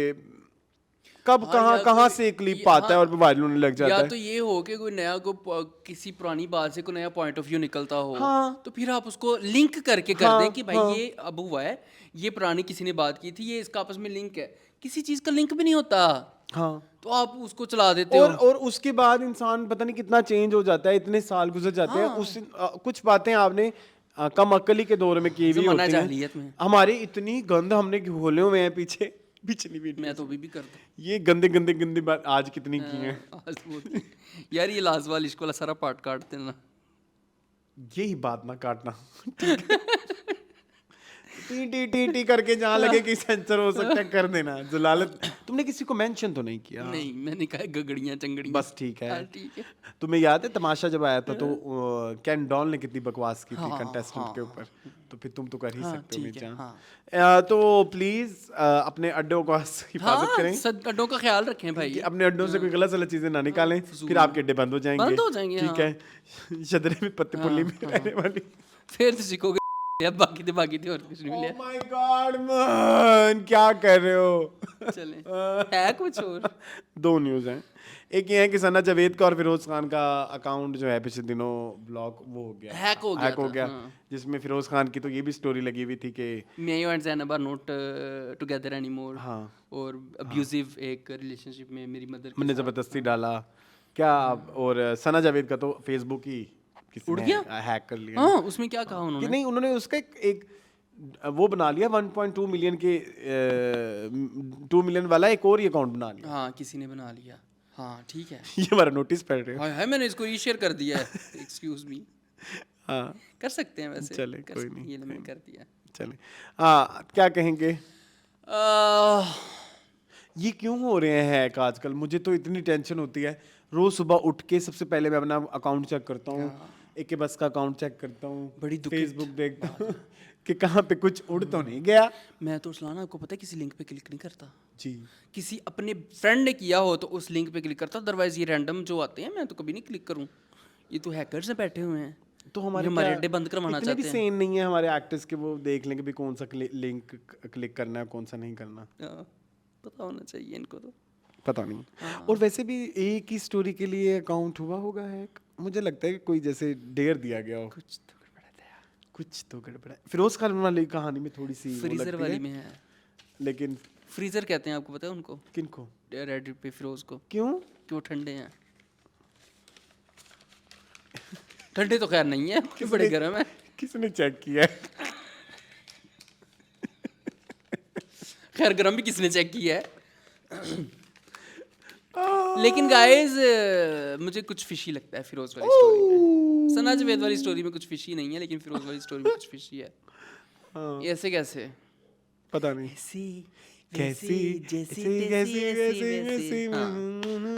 कब कहाँ से क्लिप पाता है और वायरल होने लग जाता या है। तो ये हो कि कोई नया किसी पुरानी बात से कोई नया पॉइंट ऑफ व्यू निकलता हो, तो फिर आप उसको लिंक करके कर दें कि भाई ये अब हुआ है, ये पुरानी किसी ने बात की थी, ये इसका आपस में लिंक है। किसी चीज का लिंक भी नहीं होता, तो आप उसको चला देते हो और उसके बाद इंसान पता नहीं कितना चेंज हो जाता है, इतने साल गुजर जाते हैं। कुछ बातें आपने कम अक्ली के दौर में की हुई होती हैं। हमारी इतनी गंद हमने घोले हुए हैं पीछे पिछली वीडियो। मैं तो अभी भी करता हूँ ये गंदे बात आज कितनी की हैं। आज बहुत यार ये लास्ट वाला इश्क वाला सारा पार्ट काट देना, यही बात ना काटना, ठीक है? टी करके जहाँ लगे कि सेंसर हो सकता है कर देना। जलालत तुमने किसी को मेंशन तो नहीं किया? नहीं, मैंने कहा गगड़ियाँ चंगड़ियाँ, बस ठीक है। ठीक है। तुम्हें याद है तमाशा जब आया था तो कैन डॉल ने कितनी बकवास की थी कंटेस्टेंट के ऊपर, तो फिर तुम तो कर ही सकते हो मीजा। तो प्लीज अपने अड्डों का हिफाजत करें, अड्डों का ख्याल रखें भाई, अपने अड्डों से कोई गलत चीजें ना निकालें, फिर आपके अड्डे बंद हो जाएंगे, ठीक है? शदरे में पत्ते पुल्ली में रहने वाली, फिर तो सीखोगे अब बाकी थे और कुछ नहीं मिला। Oh my God, man, क्या कर रहे हो? चलें है कुछ और। 2 न्यूज़ हैं। एक ये है कि सना जावेद का और फिरोज खान का अकाउंट जो है पिछले दिनों ब्लॉक वो हो गया, हैक हो गया, जिसमें फिरोज खान की तो ये भी स्टोरी लगी हुई थी कि Mayo and Zainab are not together anymore, और अब्यूजिव एक रिलेशनशिप में मेरी मदर मैंने ज़बरदस्ती डाला क्या, और सना जावेद का तो फेसबुक ही उड़ गया, हैक कर लिया। हाँ, उसमें क्या कहा उन्होंने? नहीं, उन्होंने उसका एक वो बना लिया 1.2 मिलियन के 2 मिलियन वाला एक और ही अकाउंट बना लिया। हाँ, किसी ने बना लिया। हाँ, ठीक है। ये हमारा नोटिस पढ़ रहे हो? हाँ, मैंने इसको रीशेयर कर दिया है। Excuse me. हाँ, कर सकते हैं वैसे। चले, कोई नहीं, ये मैंने कर दिया। चले। हाँ, क्या कहेंगे? ये क्यों हो रहे हैं हैक आजकल? मुझे तो इतनी टेंशन होती है। रोज सुबह उठ के सबसे पहले मैं अपना अकाउंट चेक करता हूँ, एक के बस का अकाउंट चेक करता हूँ, बड़ी फेसबुक देखता हूँ कि कहाँ पे कुछ उड़ तो नहीं गया। मैं तो सलाना आपको पता है किसी लिंक पे क्लिक नहीं करता जी, किसी अपने फ्रेंड ने किया हो तो उस लिंक पे क्लिक करता, अदरवाइज ये रैंडम जो आते हैं मैं तो कभी नहीं क्लिक करूँ। ये तो हैकर्स हैं बैठे हुए हैं, तो हमारे अड्डे बंद करवाना इतने भी चाहते हैं। सेन नहीं है हमारे एक्टर्स के, वो देख लेंगे भी कौन सा लिंक क्लिक करना है कौन सा नहीं करना। पता होना चाहिए इनको तो, पता नहीं। और वैसे भी एक ही स्टोरी के लिए अकाउंट हुआ होगा हैक, मुझे लगता है कि कोई जैसे डेयर दिया गया हो। कुछ तो गड़बड़ है यार, कुछ तो गड़बड़ है। फिरोज खान वाली कहानी में थोड़ी सी फ्रीजर वाली में है, लेकिन फ्रीजर कहते हैं, आपको पता है उनको? किनको? रेडिट पे फिरोज को। क्यों? क्यों ठंडे हैं? ठंडे तो खैर नहीं है, क्यों बड़े गर्म है। किसने चेक किया है? खैर गर्म भी किसने चेक किया है। लेकिन गाइस मुझे कुछ फिशी लगता है फिरोज वाली स्टोरी में। सना जावेद वाली स्टोरी में कुछ फिशी नहीं है, लेकिन फिरोज वाली स्टोरी में कुछ फिशी है। ऐसे कैसे पता नहीं कैसी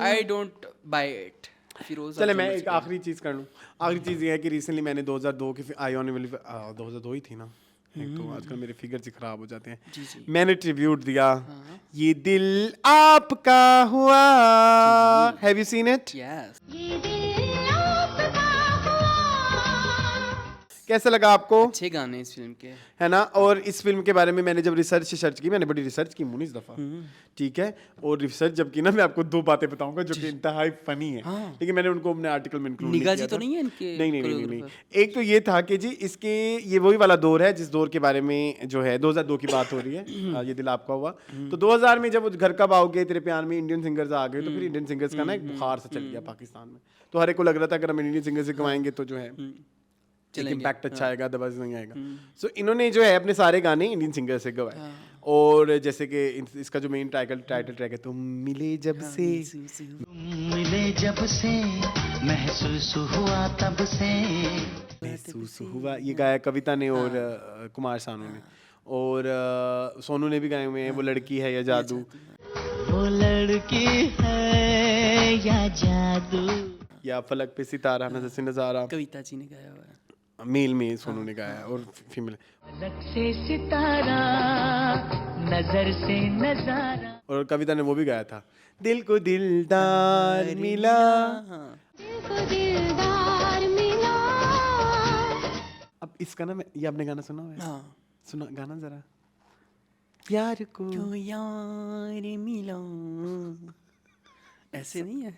I don't buy it. Feroz चले मैं एक आखिरी चीज कर लूं। आखिरी चीज ये है कि रिसेंटली मैंने 2002 की आई होने वाली 2002 ही थी ना, एक तो आजकल मेरे फिगर्स ही खराब हो जाते हैं। मैंने ट्रिब्यूट दिया ये दिल आपका हुआ, have you seen it? Yes. कैसा लगा आपको? अच्छे गाने इस फिल्म के, है ना। और इस फिल्म के बारे में मैंने जब रिसर्च की, मैंने बड़ी रिसर्च की 19 दफ़ा, ठीक है। और रिसर्च जब की ना, मैं आपको 2 बातें बताऊंगा जो कि इंतहाई फनी है, लेकिन मैंने उनको अपने आर्टिकल में इंक्लूड निगाह जी तो नहीं है इनके? नहीं। एक तो ये था कि जी इसके ये वही वाला दौर है जिस दौर के बारे में जो है 2002 की बात हो रही है। ये दिल आपका हुआ तो 2000 में जब घर कब आओगे तेरे प्यार में इंडियन सिंगर्स आ गए, तो फिर इंडियन सिंगर्स का ना एक बुखार सा चल गया पाकिस्तान में। तो हर एक को लग रहा था अगर हम इंडियन सिंगर्स से गवाएंगे तो जो है एक इम्पैक्ट अच्छा आएगा, अदरवाइज नहीं आएगा। सो इन्होंने जो है अपने सारे गाने इंडियन सिंगर से गवाए। और जैसे कि इसका जो मेन टाइटल ट्रैक है, तुम मिले जब से महसूस हुआ, ये गाया कविता ने और कुमार सानू ने, और सोनू ने भी गाए हुए हैं वो लड़की है या जादू, वो लड़की है या जादू, या फलक पे सितारा नजर से नजारा, कविता जी ने गाया हुआ है। मेल में सोनू ने गाया और फीमेल से सितारा नजर से नजारा, और कविता ने वो भी गाया था, दिल को दिलदार मिला, दिल को दिलदार मिला। अब इसका ना ये आपने गाना सुना हुआ है? सुना गाना जरा यार को क्यों यार मिला, ऐसे नहीं है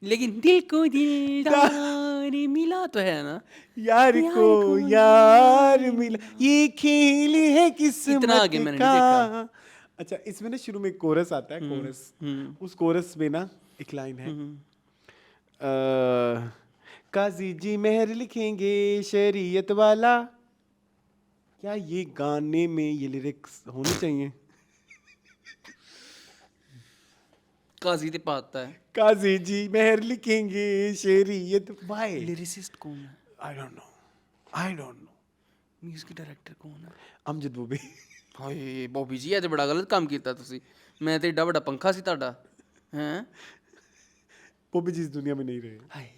लेकिन दिल को दिलदार मिला तो है ना, यार को यार मिला, ये खेल है किस्मत इतना आगे मैंने का। नहीं देखा। अच्छा, इसमें ना शुरू में कोरस आता है, कोरस, उस कोरस में ना एक लाइन है, काजी जी मेहर लिखेंगे शरीयत वाला। क्या ये गाने में ये लिरिक्स होनी चाहिए? काजी ते पाता है, काजी जी मेहर लिखेंगे शरीयत। व्हाई? लिरिसिस्ट कौन है? आई डोंट नो। म्यूजिक डायरेक्टर कौन है? अमजद बूबी। ਹਾਏ ਬੋਬੀ ਜੀ ਇਹ ਤੇ ਬੜਾ ਗਲਤ ਕੰਮ ਕੀਤਾ ਤੁਸੀਂ, ਮੈਂ ਤੇ ਏਡਾ ਵੱਡਾ ਪੰਖਾ ਸੀ ਤੁਹਾਡਾ हैं। बॉबी जी इस दुनिया में नहीं रहे। हाय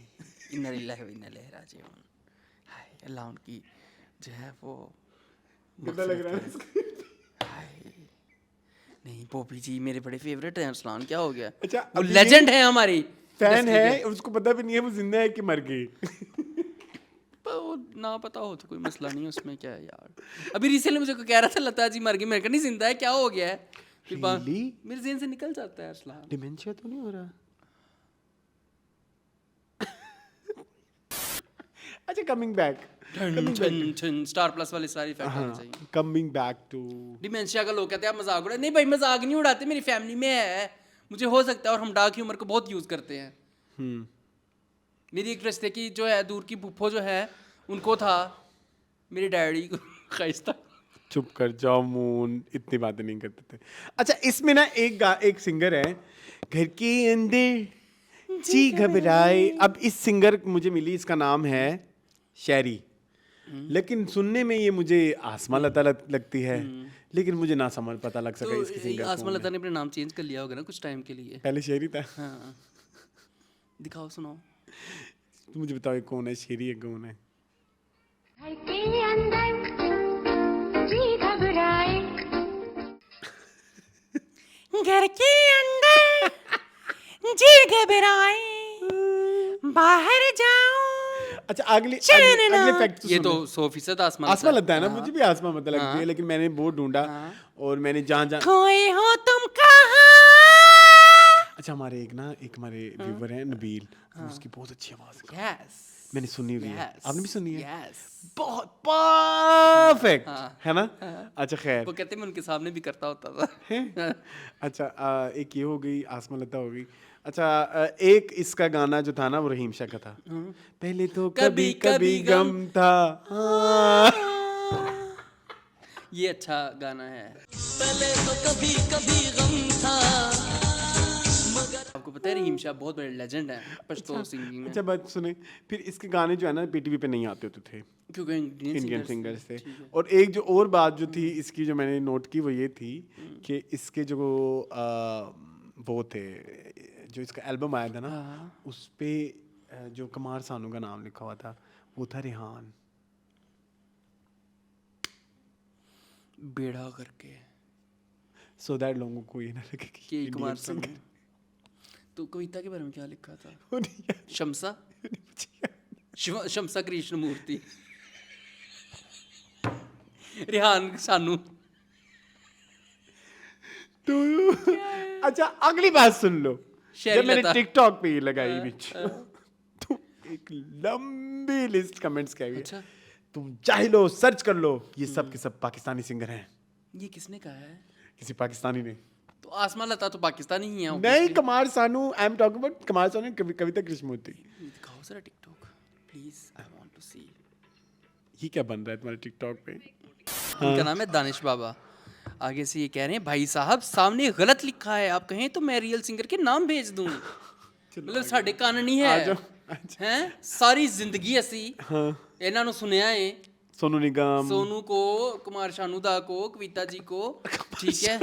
इन्ना लिल्लाहि व इन्ना इलैहि राजिऊन। हाय अल्लाह उनकी जो है वो कितना लग रहा है इसका? हाय नहीं बॉबी जी मेरे बड़े फेवरेट हैं। अरसलान क्या हो गया? अच्छा, वो अभी लेजेंड है हमारी फैन industry है, के। उसको पता भी नहीं है वो जिंदा है कि मर गई। पर वो ना पता हो तो कोई मसला नहीं है उसमें, क्या है यार। अभी रिसेंटली मुझे कोई कह रहा था लता जी मर गई, मेरे को नहीं जिंदा है, क्या हो गया है? फिर Really? मेरे ज़हन से निकल जाता है अरसलान। डिमेंशिया तो नहीं हो रहा? अच्छा, कमिंग बैक स्टार प्लस वाले सारी इफेक्ट आने चाहिए। कमिंग बैक टू डिमेंशिया का लोग कहते हैं आप मजाक उड़ा, नहीं भाई मजाक नहीं उड़ाते, मेरी फैमिली में है, मुझे हो सकता है। और हम डार्क ह्यूमर को बहुत यूज़ करते हैं। मेरी एक रिश्ते की जो है दूर की फूफो जो है उनको था मेरे डैडी को खाइस्ता। चुप कर जाओ मून, इतनी बातें नहीं करते थे। अच्छा, इसमें ना एक सिंगर है, घर के अंदर जी घबराए। अब इस सिंगर मुझे मिली, इसका नाम है शैरी, लेकिन सुनने में ये मुझे आसमा लता लगती है, लेकिन मुझे ना समझ पता लग सका इसकी सिंगर आसमा कौन लता है। ने अपना नाम चेंज कर लिया होगा ना कुछ टाइम के लिए। पहले शेरी था। हाँ दिखाओ सुनाओ। तो मुझे बताओ ये कौन है, शेरी है कौन है? घर के अंदर जी घबराए, घर के अंदर जी घबराए, बाहर जाऊं। अच्छा, अगले फैक्ट ये तो 100% आसमा लगता है ना, मुझे भी आसमा मतलब लगती है, लेकिन मैंने बहुत ढूंढा और मैंने जहाँ खोए हो तुम कहाँ। अच्छा, हमारे हमारे व्यूवर हैं नबील, उसकी बहुत अच्छी आवाज है, यस मैंने सुनी हुई है, आपने भी सुनी है? यस बहुत परफेक्ट है ना? अच्छा, खैर, वो कहते हैं मैं उनके सामने भी करता होता था। अच्छा, एक ये हो गई, आसमा लता हो गई। अच्छा, एक इसका गाना जो था ना वो रहीम शाह का था, पहले तो कभी कभी गम था। ये अच्छा गाना है। पहले तो कभी कभी गम था। आपको पता है रहीम शाह बहुत बड़े लेजेंड हैं पश्तो सिंगिंग में। अच्छा, बात सुने, फिर इसके गाने जो है ना पीटीवी पे नहीं आते होते थे, क्योंकि इंडियन सिंगर्स थे। और एक जो और बात जो थी इसकी जो मैंने नोट की वो ये थी कि इसके जो वो थे, जो इसका एल्बम आया था ना उस पे जो कुमार सानू का नाम लिखा हुआ था वो था रेहान। बेड़ा करके सो दैट लोगों को ये ना लगे कि कुमार सानू। तो कविता के बारे में क्या लिखा था? शमसा शमसा कृष्ण मूर्ति, रेहान सानू। तो अच्छा, अगली बात सुन लो, जब मैंने टिकटॉक पे ये लगाई बीच तो एक लंबी लिस्ट कमेंट्स की हुई। अच्छा, तुम चाहे लो, सर्च कर लो, ये सब के सब पाकिस्तानी सिंगर हैं। ये किसने कहा है? किसी पाकिस्तानी ने। तो आसमा लता तो पाकिस्तानी ही है। नहीं, Kumar Sanu, I am talking about Kumar Sanu, Kavita Krishnamurthy. दिखाओ जरा TikTok please, I want to see. ये क्या बन रहा है तुम्हारे टिकटॉक पे? उनका नाम है दानिश बाबा। आगे से ये कह रहे हैं भाई साहब सामने गलत लिखा है, आप कहें तो मैं रियल सिंगर के नाम भेज दूं। मतलब साढ़े कान नहीं है हैं, सारी जिंदगी असी इन्हां नु सुनया है, सोनू निगम, सोनू को, कुमार शानूदा को, कविता जी को, ठीक है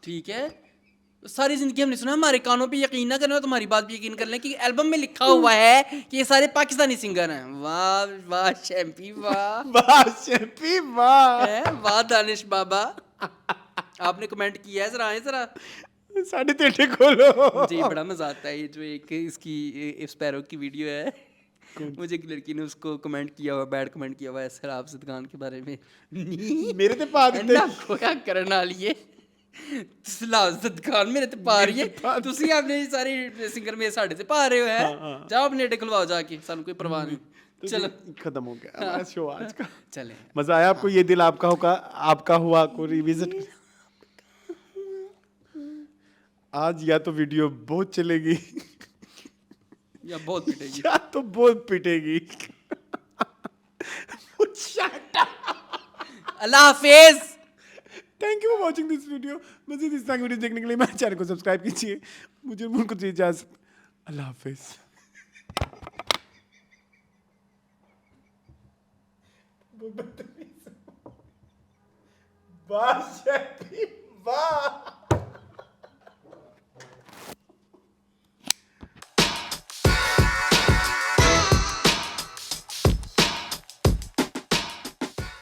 ठीक है, सारी जिंदगी हमने सुना। हमारे कानों पे यकीन ना करना, तुम्हारी बात पे यकीन कर लें कि एल्बम में लिखा हुआ है कि ये सारे पाकिस्तानी सिंगर हैं। वाह वाह शैम्पी वाह, वाह शैम्पी वाह, वाह दानिश बाबा। आपने कमेंट किया है, जरा आए जरा साढ़े तेटे खोलो। मुझे बड़ा मजा आता है ये जो एक इसकी स्पैरो की वीडियो है, मुझे एक लड़की ने उसको कमेंट किया हुआ, बैड कमेंट किया हुआ है शराब से दुकान के बारे में। मेरे ते पा दित्ते ना खोया करन वाली शराब से दुकान मेरे ते पा रही है, ਤੁਸੀਂ ਆਪਣੇ ਸਾਰੇ ਸਿੰਗਰ ਮੇਰੇ ਸਾਡੇ ਤੇ ਪਾ ਰਹੇ ਹੋ ਹੈ। ਜਾਓ ਆਪਣੇ ਅੱਡੇ ਖਲਵਾਓ ਜਾके, ਸਾਨੂੰ कोई परवाह नहीं। चलो खत्म हो गया हमारा शो आज का। चले, मजा आया आपको? ये दिल आपका हुआ को रिविजिट। आज या तो वीडियो बहुत चलेगी या बहुत पिटेगी, या तो बहुत पिटेगी। अल्लाह हाफिज। Thank you for watching this video. मज़ीद इस तरह की वीडियो देखने के लिए मेरे चैनल को सब्सक्राइब कीजिए। मुझे मुझको दीजिए इजाज़त। अल्लाह हाफिज। वाह